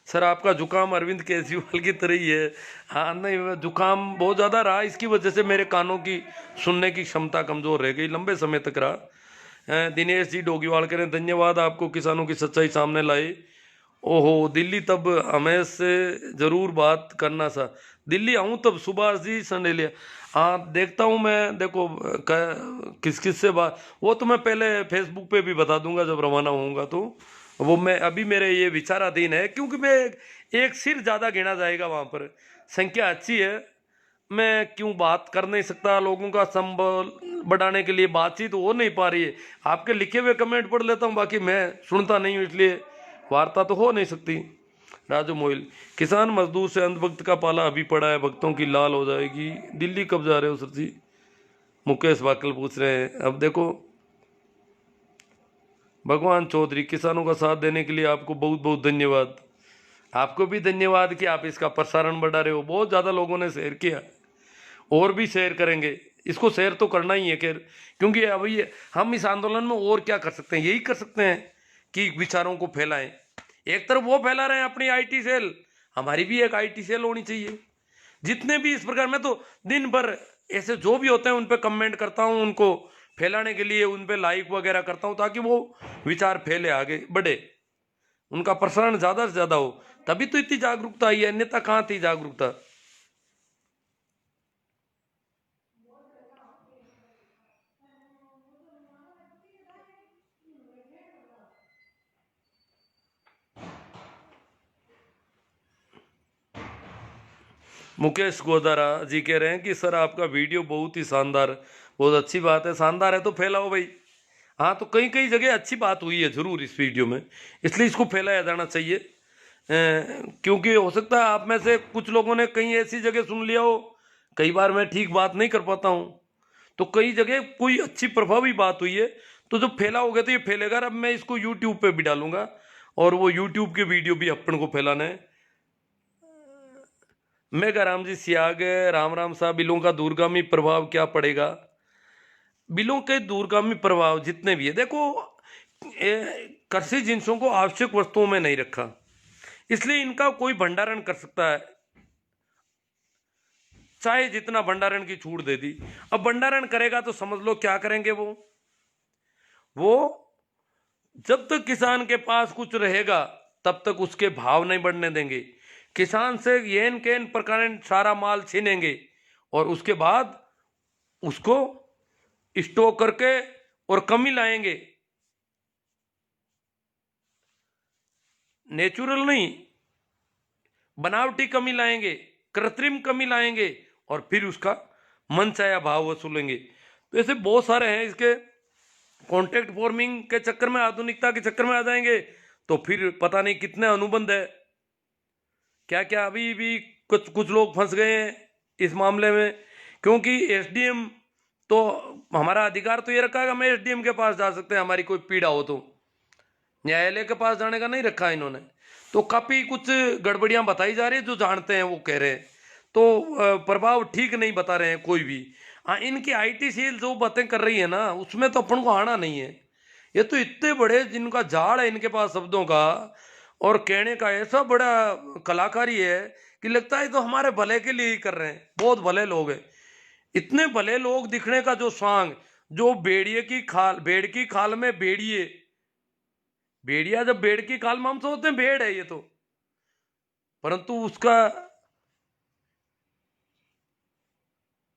सर आपका जुकाम अरविंद केजरीवाल की तरह ही है। हाँ, नहीं जुकाम बहुत ज़्यादा रहा, इसकी वजह से मेरे कानों की सुनने की क्षमता कमज़ोर रह गई, लंबे समय तक रहा। दिनेश जी डोगीवाल कह रहे हैं धन्यवाद, आपको किसानों की सच्चाई सामने लाई। ओहो, दिल्ली तब हमें से ज़रूर बात करना सा, दिल्ली आऊँ तब सुभाष जी संडेलिया। हाँ, देखता हूँ मैं, देखो किस किस से बात, वो तो मैं पहले फेसबुक पे भी बता दूंगा जब रवाना होऊंगा, तो वो मैं अभी मेरे ये विचाराधीन है, क्योंकि मैं एक सिर ज़्यादा गिना जाएगा वहाँ पर, संख्या अच्छी है, मैं क्यों बात कर नहीं सकता, लोगों का संबल बढ़ाने के लिए बातचीत हो नहीं पा रही है। आपके लिखे हुए कमेंट पढ़ लेता हूँ, बाकी मैं सुनता नहीं हूँ, इसलिए वार्ता तो हो नहीं सकती। राजू मोइल, किसान मजदूर से अंधभक्त का पाला अभी पड़ा है, भक्तों की लाल हो जाएगी। दिल्ली कब जा रहे हो सर जी? मुकेश वाकल पूछ रहे हैं। अब देखो, भगवान चौधरी, किसानों का साथ देने के लिए आपको बहुत बहुत धन्यवाद। आपको भी धन्यवाद कि आप इसका प्रसारण बढ़ा रहे हो, बहुत ज़्यादा लोगों ने शेयर किया, और भी शेयर करेंगे, इसको शेयर तो करना ही है खैर, क्योंकि अभी हम इस आंदोलन में और क्या कर सकते हैं, यही कर सकते हैं कि विचारों को फैलाएं। एक तरफ वो फैला रहे हैं अपनी आईटी सेल, हमारी भी एक आईटी सेल होनी चाहिए। जितने भी इस प्रकार, मैं तो दिन भर ऐसे जो भी होते हैं उन पे कमेंट करता हूँ, उनको फैलाने के लिए उन पे लाइक वगैरह करता हूँ, ताकि वो विचार फैले, आगे बढ़े, उनका प्रसारण ज़्यादा से ज़्यादा हो। तभी तो इतनी जागरूकता आई है, अन्यथा कहाँ थी जागरूकता। मुकेश गोदारा जी कह रहे हैं कि सर आपका वीडियो बहुत ही शानदार, बहुत अच्छी बात है, शानदार है तो फैलाओ भाई। हाँ, तो कई कई जगह अच्छी बात हुई है जरूर इस वीडियो में, इसलिए इसको फैलाया जाना चाहिए। क्योंकि हो सकता है आप में से कुछ लोगों ने कहीं ऐसी जगह सुन लिया हो, कई बार मैं ठीक बात नहीं कर पाता हूँ, तो कई जगह कोई अच्छी प्रभावी बात हुई है, तो जब फैला होगा तो ये फैलेगा। अब मैं इसको यूट्यूब पे भी डालूंगा, और वो यूट्यूब के वीडियो भी अपन को फैलाना है। मेघा राम जी सियाग, राम राम साहब, बिलों का दूरगामी प्रभाव क्या पड़ेगा? बिलों के दूरगामी प्रभाव जितने भी है, देखो कृषि जिंसों को आवश्यक वस्तुओं में नहीं रखा, इसलिए इनका कोई भंडारण कर सकता है, चाहे जितना भंडारण की छूट दे दी। अब भंडारण करेगा तो समझ लो क्या करेंगे वो जब तक किसान के पास कुछ रहेगा तब तक उसके भाव नहीं बढ़ने देंगे। किसान से येन केन प्रकार सारा माल छीनेंगे और उसके बाद उसको स्टॉक करके और कमी लाएंगे, नेचुरल नहीं, बनावटी कमी लाएंगे, कृत्रिम कमी लाएंगे, और फिर उसका मनचाहा भाव वसूलेंगे। तो ऐसे बहुत सारे हैं, इसके कॉन्ट्रैक्ट फार्मिंग के चक्कर में, आधुनिकता के चक्कर में आ जाएंगे तो फिर पता नहीं कितने अनुबंध है, क्या क्या अभी भी कुछ लोग फंस गए हैं इस मामले में। क्योंकि एसडीएम तो हमारा अधिकार तो ये रखा है, हम एसडीएम के पास जा सकते हैं, हमारी कोई पीड़ा हो तो, न्यायालय के पास जाने का नहीं रखा इन्होंने। तो काफी कुछ गड़बड़ियां बताई जा रही है, जो जानते हैं वो कह रहे हैं, तो प्रभाव ठीक नहीं बता रहे हैं कोई भी। हाँ, इनकी आईटी सेल जो बातें कर रही है ना, उसमें तो अपन को आना नहीं है। ये तो इतने बड़े जिनका झाड़ है इनके पास शब्दों का और कहने का, ऐसा बड़ा कलाकारी है कि लगता है तो हमारे भले के लिए ही कर रहे हैं। बहुत भले लोग हैं, इतने भले लोग दिखने का जो स्वांग, जो भेड़ की खाल में भेड़िया, जब भेड़ की खाल में हम सोचते हैं भेड़ है ये तो, परंतु उसका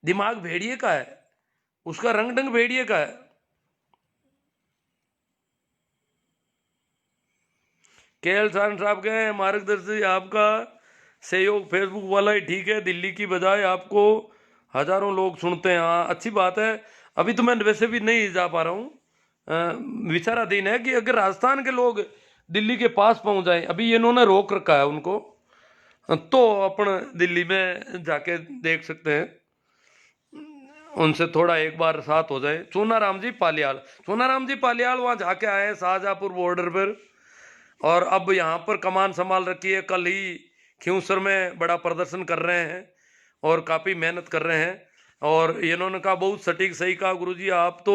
दिमाग भेड़िए का है, उसका रंग ढंग भेड़िए का है। केएल साहब के मार्गदर्शी, आपका सहयोग फेसबुक वाला ही ठीक है, दिल्ली की बजाय आपको हजारों लोग सुनते हैं। हाँ, अच्छी बात है। अभी तो मैं वैसे भी नहीं जा पा रहा हूँ, विचाराधीन है कि अगर राजस्थान के लोग दिल्ली के पास पहुंच जाए, अभी इन्होंने रोक रखा है उनको, तो अपन दिल्ली में जाके देख सकते हैं, उनसे थोड़ा एक बार साथ हो जाए। सोनाराम जी पालियाल वहां जाके आए हैं शाहजहांपुर बॉर्डर पर, और अब यहाँ पर कमान संभाल रखी है। कल ही खियूसर में बड़ा प्रदर्शन कर रहे हैं और काफ़ी मेहनत कर रहे हैं। और इन्होंने कहा, बहुत सटीक सही कहा गुरुजी, आप तो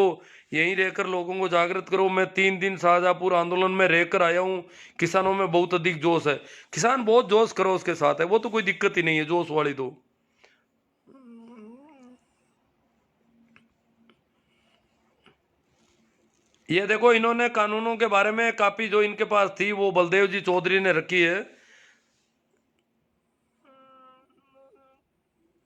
यहीं रहकर लोगों को जागृत करो। मैं 3 दिन शाहजहांपुर आंदोलन में रहकर आया हूँ, किसानों में बहुत अधिक जोश है। किसान बहुत जोश करो उसके साथ है, वो तो कोई दिक्कत ही नहीं है, जोश वाली तो। ये देखो, इन्होंने कानूनों के बारे में कापी जो इनके पास थी वो बलदेव जी चौधरी ने रखी है।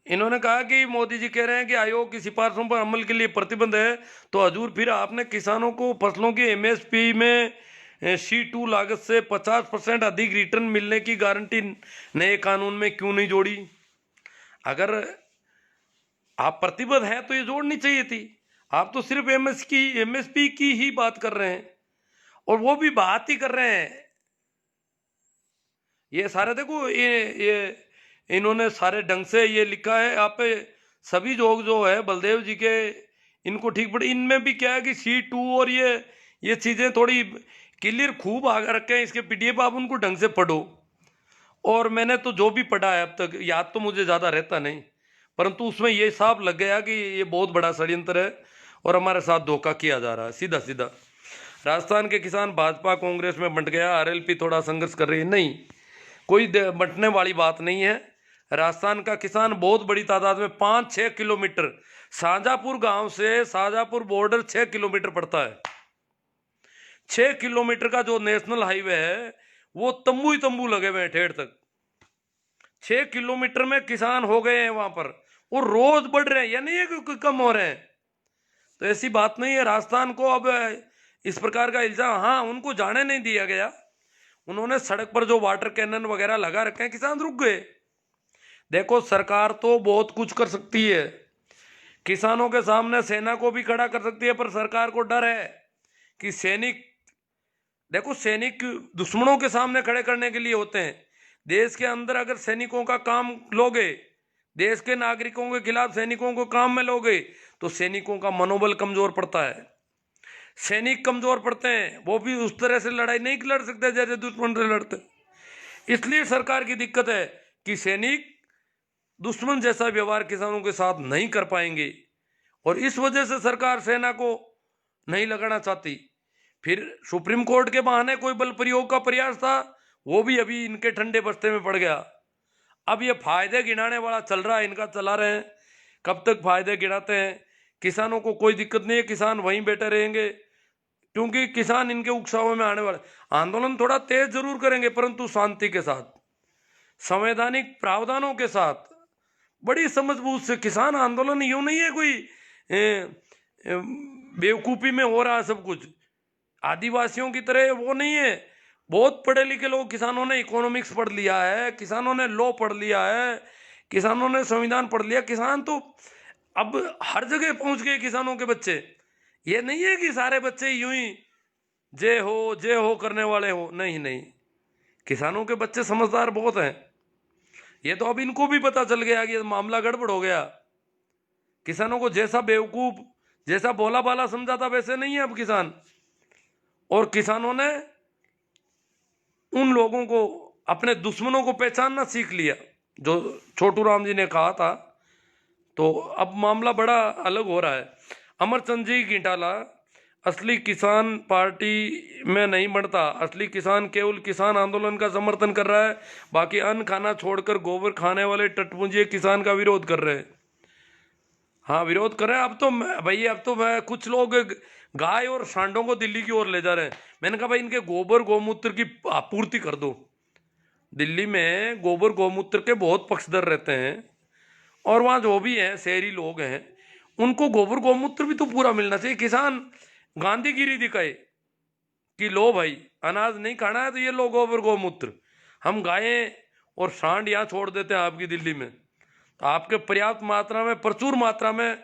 इन्होंने कहा कि मोदी जी कह रहे हैं कि आयोग की सिफारिशों पर अमल के लिए प्रतिबंध है, तो हजूर फिर आपने किसानों को फसलों की एमएसपी में C2 लागत से 50% अधिक रिटर्न मिलने की गारंटी नए कानून में क्यों नहीं जोड़ी? अगर आप प्रतिबद्ध हैं तो ये जोड़नी चाहिए थी। आप तो सिर्फ एमएसपी की ही बात कर रहे हैं, और वो भी बात ही कर रहे हैं। ये सारे देखो, ये इन्होंने सारे ढंग से ये लिखा है। आप सभी लोग जो है बलदेव जी के, इनको ठीक पड़े। इनमें भी क्या है कि C2 और ये चीजें थोड़ी क्लियर खूब आगे रखे हैं, इसके पीडीएफ आप उनको ढंग से पढ़ो। और मैंने तो जो भी पढ़ा है अब तक, याद तो मुझे ज्यादा रहता नहीं, परंतु उसमें ये साफ लग गया कि ये बहुत बड़ा षड्यंत्र है और हमारे साथ धोखा किया जा रहा है सीधा सीधा। राजस्थान के किसान भाजपा कांग्रेस में बंट गया, आरएलपी थोड़ा संघर्ष कर रही है, नहीं, कोई बंटने वाली बात नहीं है। राजस्थान का किसान बहुत बड़ी तादाद में 5-6 किलोमीटर, शाहजहांपुर गांव से शाहजहांपुर बॉर्डर 6 किलोमीटर पड़ता है। 6 किलोमीटर का जो नेशनल हाईवे है वो तंबू ही तंबू लगे हुए हैं ठेठ तक। 6 किलोमीटर में किसान हो गए हैं वहां पर, वो रोज बढ़ रहे हैं, यानी ये कम हो रहे हैं। तो ऐसी बात नहीं है। राजस्थान को अब इस प्रकार का इल्जाम, हाँ, उनको जाने नहीं दिया गया, उन्होंने सड़क पर जो वाटर कैनन वगैरह लगा रखे हैं, किसान रुक गए। देखो सरकार तो बहुत कुछ कर सकती है, किसानों के सामने सेना को भी खड़ा कर सकती है, पर सरकार को डर है कि सैनिक, देखो सैनिक दुश्मनों के सामने खड़े करने के लिए होते हैं। देश के अंदर अगर सैनिकों का काम लोगे, देश के नागरिकों के खिलाफ सैनिकों को काम में लोगे, तो सैनिकों का मनोबल कमजोर पड़ता है, सैनिक कमजोर पड़ते हैं, वो भी उस तरह से लड़ाई नहीं लड़ सकते जैसे दुश्मन से लड़ते। इसलिए सरकार की दिक्कत है कि सैनिक दुश्मन जैसा व्यवहार किसानों के साथ नहीं कर पाएंगे, और इस वजह से सरकार सेना को नहीं लगाना चाहती। फिर सुप्रीम कोर्ट के बहाने कोई बल प्रयोग का प्रयास था, वो भी अभी इनके ठंडे बस्ते में पड़ गया। अब ये फायदे गिनाने वाला चल रहा है, इनका चला रहे हैं, कब तक फायदे गिनाते हैं। किसानों को कोई दिक्कत नहीं है, किसान वहीं बैठे रहेंगे, क्योंकि किसान इनके उकसावे में आने वाले। आंदोलन थोड़ा तेज जरूर करेंगे, परंतु शांति के साथ, संवैधानिक प्रावधानों के साथ, बड़ी समझबूझ से। किसान आंदोलन यूं नहीं है कोई बेवकूफ़ी में हो रहा है सब कुछ, आदिवासियों की तरह वो नहीं है। बहुत पढ़े लिखे लोग, किसानों ने इकोनॉमिक्स पढ़ लिया है, किसानों ने लॉ पढ़ लिया है, किसानों ने संविधान पढ़ लिया। किसान तो अब हर जगह पहुंच गए किसानों के बच्चे। ये नहीं है कि सारे बच्चे यूं ही जय हो करने वाले हो, नहीं नहीं, किसानों के बच्चे समझदार बहुत हैं। ये तो अब इनको भी पता चल गया कि मामला गड़बड़ हो गया। किसानों को जैसा बेवकूफ, जैसा बोला बाला समझा था, वैसे नहीं है अब किसान। और किसानों ने उन लोगों को, अपने दुश्मनों को पहचानना सीख लिया, जो छोटू राम जी ने कहा था। तो अब मामला बड़ा अलग हो रहा है। अमरचंद जी गिटाला, असली किसान पार्टी में नहीं बढ़ता, असली किसान केवल किसान आंदोलन का समर्थन कर रहा है, बाकी अन्न खाना छोड़कर गोबर खाने वाले टटपुंजिए किसान का विरोध कर रहे हैं। हाँ विरोध कर रहे हैं। अब तो भाई, अब तो मैं, कुछ लोग गाय और सांडों को दिल्ली की ओर ले जा रहे हैं। मैंने कहा भाई, इनके गोबर गोमूत्र की आपूर्ति कर दो। दिल्ली में गोबर गोमूत्र के बहुत पक्षधर रहते हैं, और वहाँ जो भी हैं शहरी लोग हैं, उनको गोबर गोमूत्र भी तो पूरा मिलना चाहिए। किसान गांधीगिरी दिखाए कि लो भाई, अनाज नहीं खाना है तो ये लो गोबर गोमूत्र, हम गायें और सांड यहाँ छोड़ देते हैं आपकी दिल्ली में, तो आपके पर्याप्त मात्रा में, प्रचुर मात्रा में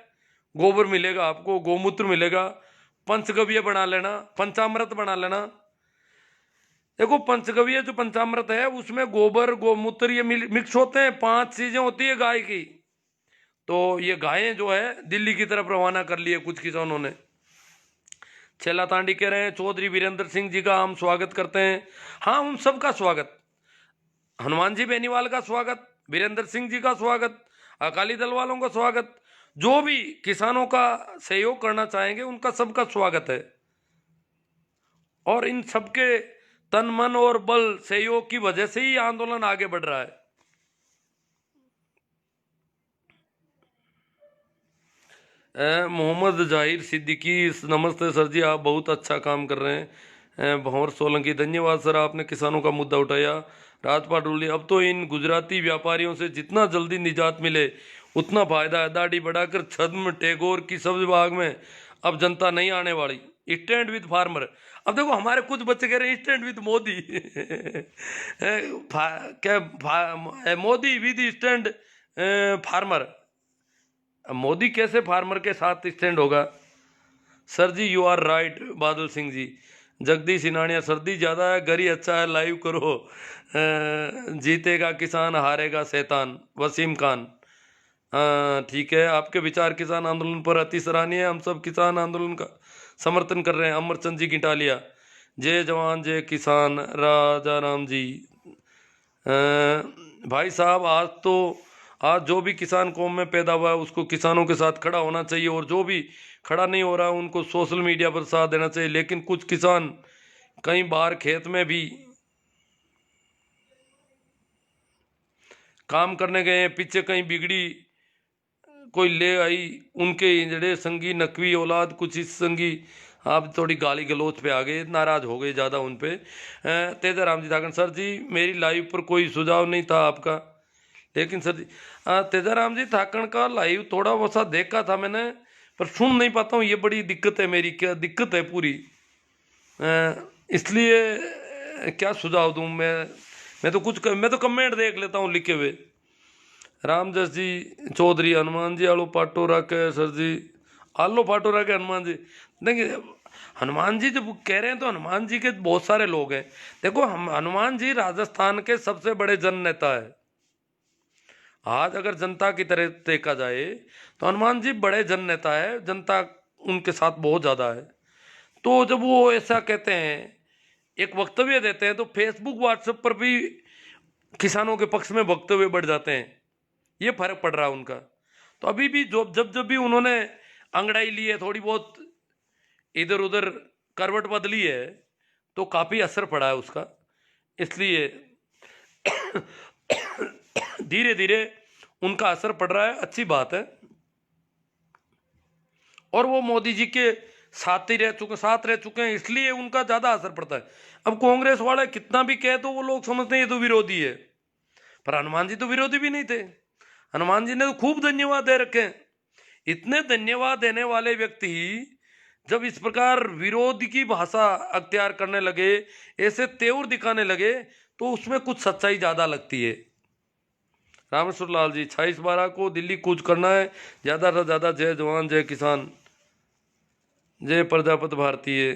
गोबर मिलेगा, आपको गोमूत्र मिलेगा। पंचगव्य बना लेना, पंचामृत बना लेना। देखो पंचगव्य जो पंचामृत है, उसमें गोबर गोमूत्र ये मिक्स होते हैं, 5 चीजें होती है गाय की। तो ये गायें जो है दिल्ली की तरफ रवाना कर लिए कुछ किसानों ने। छेला तांडी कह रहे हैं, चौधरी वीरेंद्र सिंह जी का हम स्वागत करते हैं। हाँ, उन सब का स्वागत, हनुमान जी बेनीवाल का स्वागत, वीरेंद्र सिंह जी का स्वागत, अकाली दल वालों का स्वागत, जो भी किसानों का सहयोग करना चाहेंगे उनका सबका स्वागत है। और इन सबके तन मन और बल सहयोग की वजह से ही आंदोलन आगे बढ़ रहा है। मोहम्मद जाहिर सिद्दीकी, नमस्ते सर जी, आप बहुत अच्छा काम कर रहे हैं। भंवर सोलंकी, धन्यवाद सर, आपने किसानों का मुद्दा उठाया। राजपाल रूली, अब तो इन गुजराती व्यापारियों से जितना जल्दी निजात मिले उतना फायदा है। दाढ़ी बढ़ाकर छद्म टैगोर की सब्ज बाग में अब जनता नहीं आने वाली। स्टैंड विद फार्मर, अब देखो हमारे कुछ बच्चे कह रहे हैं stand with Modi Modi with stand farmer. Modi कैसे फार्मर के साथ स्टैंड होगा? Sir ji you are right. Badal Singh जी, जगदीश सिनानिया, सर्दी ज़्यादा है, घर ही अच्छा है, लाइव करो। जीतेगा किसान, हारेगा शैतान। वसीम खान, ठीक है, आपके विचार किसान आंदोलन पर अति सराहनीय है, हम सब किसान आंदोलन का समर्थन कर रहे हैं। अमरचंद जी गिटालिया, जय जवान जय किसान। राजा राम जी, भाई साहब, आज जो भी किसान कौम में पैदा हुआ है उसको किसानों के साथ खड़ा होना चाहिए, और जो भी खड़ा नहीं हो रहा उनको सोशल मीडिया पर साथ देना चाहिए। लेकिन कुछ किसान कई बार खेत में भी काम करने गए हैं, पीछे कहीं बिगड़ी कोई ले आई, उनके जड़े संगी नकवी औलाद कुछ इस संगी, आप थोड़ी गाली गलोच पे आ गए, नाराज हो गए ज़्यादा उन पे। तेजाराम जी धाकन, सर जी मेरी लाइव पर कोई सुझाव नहीं था आपका, लेकिन सर जी तेजाराम जी थाकण का लाइव थोड़ा वसा देखा था मैंने, पर सुन नहीं पाता हूँ, ये बड़ी दिक्कत है मेरी। क्या दिक्कत है पूरी, इसलिए क्या सुझाव दूँ मैं तो मैं तो कमेंट देख लेता हूँ लिखे हुए। रामजस जी चौधरी, हनुमान जी आलो पाटो रखे सर जी, आलो पाटो रखे हनुमान जी। देखिए हनुमान जी जब कह रहे हैं तो हनुमान जी के बहुत सारे लोग हैं। देखो हम हनुमान जी राजस्थान के सबसे बड़े जन नेता है। आज अगर जनता की तरह देखा जाए तो हनुमान जी बड़े जन नेता है, जनता उनके साथ बहुत ज्यादा है। तो जब वो ऐसा कहते हैं, एक वक्तव्य देते हैं, तो फेसबुक व्हाट्सएप पर भी किसानों के पक्ष में वक्तव्य बढ़ जाते हैं। ये फर्क पड़ रहा है उनका। तो अभी भी जो जब जब भी उन्होंने अंगड़ाई ली है, थोड़ी बहुत इधर उधर करवट बदली है, तो काफी असर पड़ा है उसका। इसलिए धीरे धीरे उनका असर पड़ रहा है, अच्छी बात है। और वो मोदी जी के साथ रह चुके हैं, इसलिए उनका ज्यादा असर पड़ता है। अब कांग्रेस वाले कितना भी कहे तो वो लोग समझते हैं ये तो विरोधी है, पर हनुमान जी तो विरोधी भी नहीं थे। हनुमान जी ने तो खूब धन्यवाद दे रखे हैं। इतने धन्यवाद देने वाले व्यक्ति जब इस प्रकार विरोध की भाषा अख्तियार करने लगे, ऐसे तेवर दिखाने लगे, तो उसमें कुछ सच्चाई ज्यादा लगती है। रामेश्वर लाल जी 26/12 को दिल्ली कूच करना है, ज्यादा से ज्यादा जय जवान जय किसान जय प्रजापति भारतीय।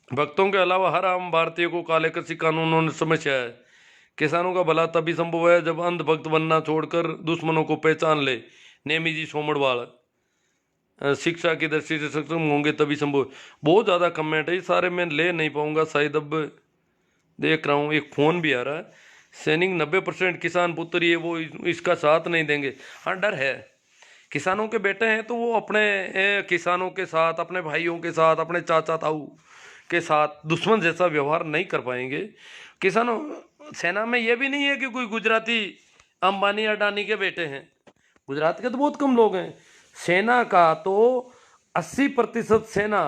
भक्तों के अलावा हर आम भारतीय को काले कृषि कानूनों ने समस्या है। किसानों का भला तभी संभव है जब अंधभक्त बनना छोड़कर दुश्मनों को पहचान ले। नेमी जी सोमड़वाल। शिक्षा की दृष्टि से सक्षम होंगे तभी संभव। बहुत ज़्यादा कमेंट है, ये सारे मैं ले नहीं पाऊंगा शायद। अब देख रहा हूँ एक फ़ोन भी आ रहा है। सैनिक 90% किसान पुत्र ही है, वो इसका साथ नहीं देंगे। हाँ डर है, किसानों के बेटे हैं तो वो अपने किसानों के साथ, अपने भाइयों के साथ, अपने चाचा ताऊ के साथ दुश्मन जैसा व्यवहार नहीं कर पाएंगे। किसानों सेना में ये भी नहीं है कि कोई गुजराती अंबानी अडानी के बेटे हैं। गुजरात के तो बहुत कम लोग हैं। सेना का तो 80% सेना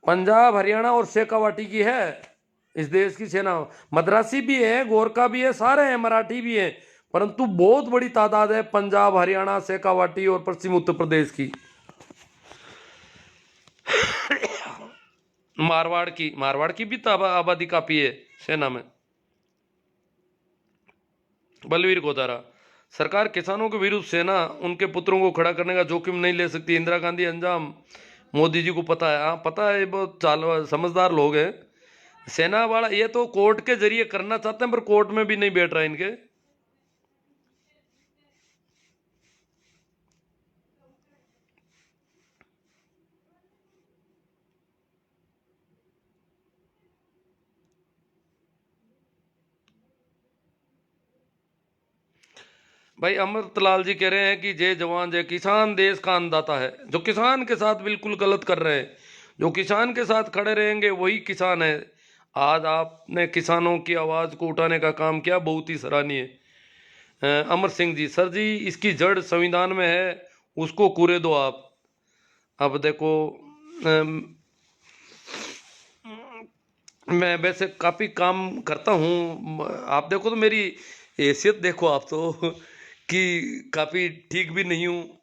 पंजाब हरियाणा और शेखावाटी की है। इस देश की सेना मद्रासी भी है, गोरखा भी है, सारे हैं, मराठी भी है, परंतु बहुत बड़ी तादाद है पंजाब हरियाणा शेखावाटी और पश्चिम उत्तर प्रदेश की। मारवाड़ की भी आबादी काफी है सेना में। बलवीर गोदारा, सरकार किसानों के विरुद्ध सेना उनके पुत्रों को खड़ा करने का जोखिम नहीं ले सकती। इंदिरा गांधी अंजाम मोदी जी को पता है। हाँ पता है, बहुत समझदार लोग हैं। सेना वाला ये तो कोर्ट के जरिए करना चाहते हैं, पर कोर्ट में भी नहीं बैठ रहा इनके। भाई अमृतलाल जी कह रहे हैं कि जय जवान जय किसान देश का अन्नदाता है। जो किसान के साथ बिल्कुल गलत कर रहे हैं, जो किसान के साथ खड़े रहेंगे वही किसान है। आज आपने किसानों की आवाज को उठाने का काम किया, बहुत ही सराहनीय। अमर सिंह जी, सर जी इसकी जड़ संविधान में है, उसको कूरे दो आप। अब देखो मैं वैसे काफ़ी काम करता हूँ। आप देखो तो मेरी हैसियत देखो आप तो कि काफ़ी ठीक भी नहीं हूँ।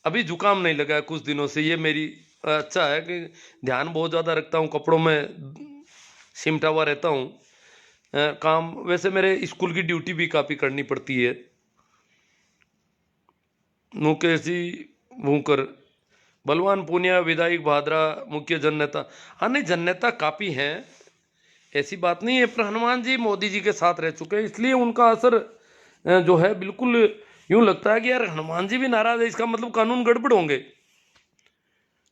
अभी जुकाम नहीं लगा है कुछ दिनों से, ये मेरी अच्छा है कि ध्यान बहुत ज़्यादा रखता हूँ, कपड़ों में सिमटा हुआ रहता हूँ। काम वैसे मेरे स्कूल की ड्यूटी भी काफ़ी करनी पड़ती है। मुकेश जी भूकर, बलवान पूनिया विधायक भादरा मुख्य जन नेता। हाँ नहीं, जन नेता काफ़ी हैं, ऐसी बात नहीं है, पर हनुमान जी मोदी जी के साथ रह चुके हैं, इसलिए उनका असर जो है बिल्कुल यूं लगता है कि यार हनुमान जी भी नाराज है, इसका मतलब कानून गड़बड़ होंगे।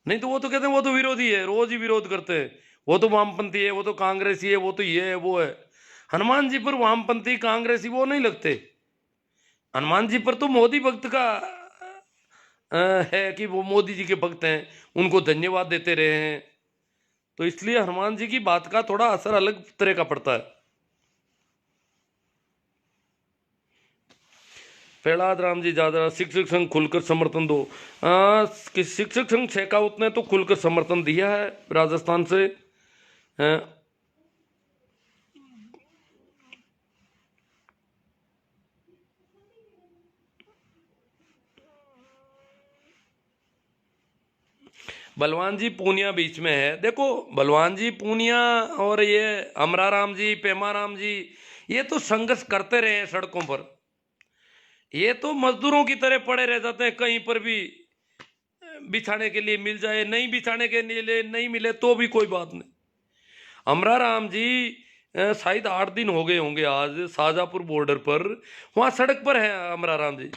नहीं तो वो तो कहते हैं वो तो विरोधी है, रोज ही विरोध करते हैं, वो तो वामपंथी है, वो तो कांग्रेसी है, वो तो ये है वो है। हनुमान जी पर वामपंथी कांग्रेसी वो नहीं लगते। हनुमान जी पर तो मोदी भक्त का है कि वो मोदी जी के भक्त हैं, उनको धन्यवाद देते रहे हैं, तो इसलिए हनुमान जी की बात का थोड़ा असर अलग तरह का पड़ता है। प्रहलाद राम जी जादरा, शिक्षक संघ खुलकर समर्थन दो। शिक्षक संघ शेखावत ने तो खुलकर समर्थन दिया है राजस्थान से। बलवान जी पूनिया बीच में है। देखो बलवान जी पूनिया और ये अमरा राम जी पेमा राम जी, ये तो संघर्ष करते रहे हैं सड़कों पर, ये तो मजदूरों की तरह पड़े रह जाते हैं, कहीं पर भी बिछाने के लिए मिल जाए, नहीं बिछाने के लिए नहीं मिले तो भी कोई बात नहीं। अमरा राम जी शायद 8 दिन हो गए होंगे आज शाहजहाँपुर बॉर्डर पर, वहाँ सड़क पर है अमरा राम जी।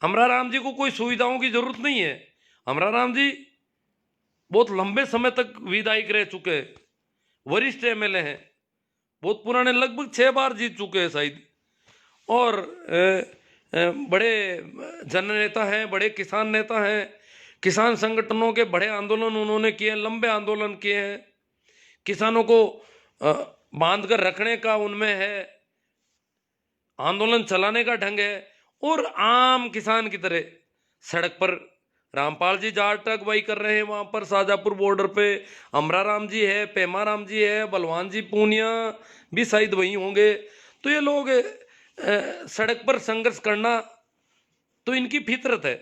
अमरा राम जी को कोई सुविधाओं की जरूरत नहीं है। अमरा राम जी बहुत लंबे समय तक विधायक रह चुके हैं, वरिष्ठ एमएलए हैं, बहुत पुराने, लगभग 6 बार जीत चुके हैं शायद, और बड़े जननेता हैं, बड़े किसान नेता हैं, किसान संगठनों के बड़े आंदोलन उन्होंने किए, लंबे आंदोलन किए हैं, किसानों को बांध कर रखने का उनमें है, आंदोलन चलाने का ढंग है, और आम किसान की तरह सड़क पर रामपाल जी जाट अगुवाई कर रहे हैं वहां पर शाहजहाँपुर बॉर्डर पे, अमरा राम जी है, पेमा राम जी है, बलवान जी पूनिया भी शायद वही होंगे। तो ये लोग सड़क पर संघर्ष करना तो इनकी फितरत है,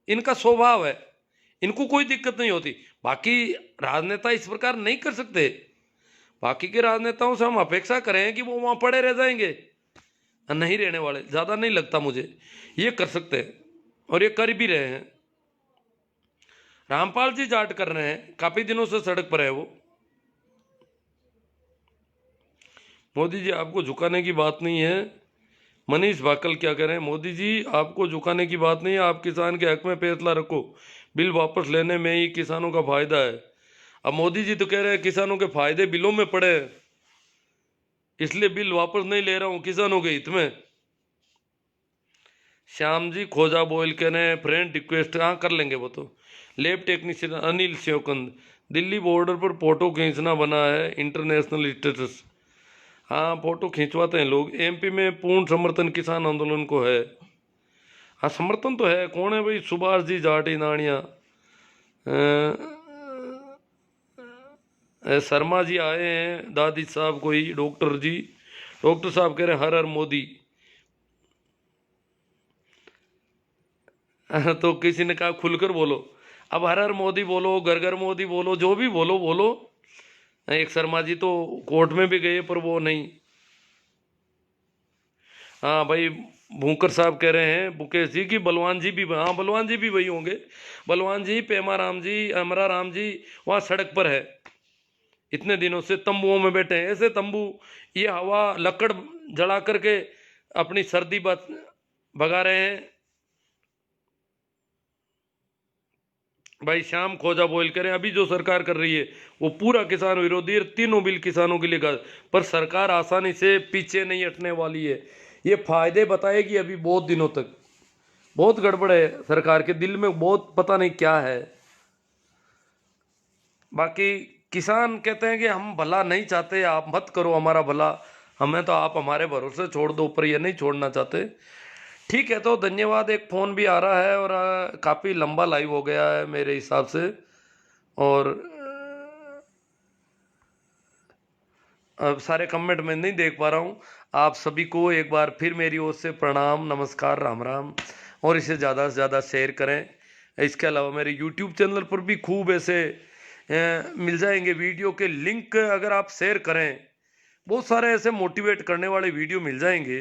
इनका स्वभाव है, इनको कोई दिक्कत नहीं होती। बाकी राजनेता इस प्रकार नहीं कर सकते, बाकी के राजनेताओं से हम अपेक्षा करें कि वो वहां पड़े रह जाएंगे, नहीं रहने वाले, ज्यादा नहीं लगता मुझे ये कर सकते हैं, और ये कर भी रहे हैं। रामपाल जी जाट कर रहे हैं, काफी दिनों से सड़क पर है वो। मोदी जी आपको झुकाने की बात नहीं है। मनीष भाकल क्या कह रहे हैं, मोदी जी आपको झुकाने की बात नहीं है, आप किसान के हक में फैसला रखो, बिल वापस लेने में ही किसानों का फायदा है। अब मोदी जी तो कह रहे हैं किसानों के फायदे बिलों में पड़े हैं, इसलिए बिल वापस नहीं ले रहा हूं किसानों के हित में। श्याम जी खोजा बोल कह रहे हैं फ्रेंड रिक्वेस्ट, हाँ कर लेंगे वो तो। Lab technician Anil Shivkand, Delhi border पर फोटो खींचना बना है इंटरनेशनल स्टेटस। हाँ फोटो खींचवाते हैं लोग। एमपी में पूर्ण समर्थन किसान आंदोलन को है। हाँ समर्थन तो है, कौन है भाई, सुभाष जी जाटी नानिया, शर्मा जी आए हैं, दादी साहब कोई, डॉक्टर जी, डॉक्टर साहब कह रहे हैं हर हर मोदी। तो किसी ने कहा खुलकर बोलो, अब हर हर मोदी बोलो, घर घर मोदी बोलो, जो भी बोलो बोलो। एक शर्मा जी तो कोर्ट में भी गए पर वो नहीं। हाँ भाई भूंकर साहब कह रहे हैं मुकेश जी की बलवान जी भी, हाँ बलवान जी भी वही होंगे, बलवान जी, पेमा राम जी, अमरा राम जी वहाँ सड़क पर है, इतने दिनों से तंबुओं में बैठे हैं, ऐसे तंबू, ये हवा लकड़ जला करके अपनी सर्दी भगा रहे हैं। भाई शाम खोजा बोल करें, अभी जो सरकार कर रही है वो पूरा किसान विरोधी है, तीनों बिल किसानों के लिए पर सरकार आसानी से पीछे नहीं हटने वाली है, ये फायदे बताएगी अभी बहुत दिनों तक। बहुत गड़बड़ है सरकार के दिल में, बहुत पता नहीं क्या है। बाकी किसान कहते हैं कि हम भला नहीं चाहते, आप मत करो हमारा भला, हमें तो आप हमारे भरोसे छोड़ दो, ऊपर ये नहीं छोड़ना चाहते। ठीक है तो धन्यवाद। एक फ़ोन भी आ रहा है और काफ़ी लंबा लाइव हो गया है मेरे हिसाब से, और अब सारे कमेंट मैं नहीं देख पा रहा हूँ। आप सभी को एक बार फिर मेरी ओर से प्रणाम, नमस्कार, राम राम, और इसे ज़्यादा से ज़्यादा शेयर करें। इसके अलावा मेरे यूट्यूब चैनल पर भी खूब ऐसे मिल जाएंगे वीडियो के लिंक, अगर आप शेयर करें बहुत सारे ऐसे मोटिवेट करने वाले वीडियो मिल जाएंगे।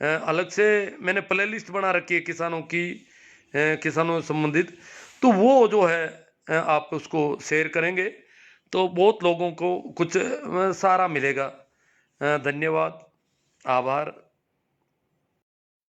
अलग से मैंने प्लेलिस्ट बना रखी है किसानों की, किसानों से संबंधित, तो वो जो है आप उसको शेयर करेंगे तो बहुत लोगों को कुछ सहारा मिलेगा। धन्यवाद, आभार।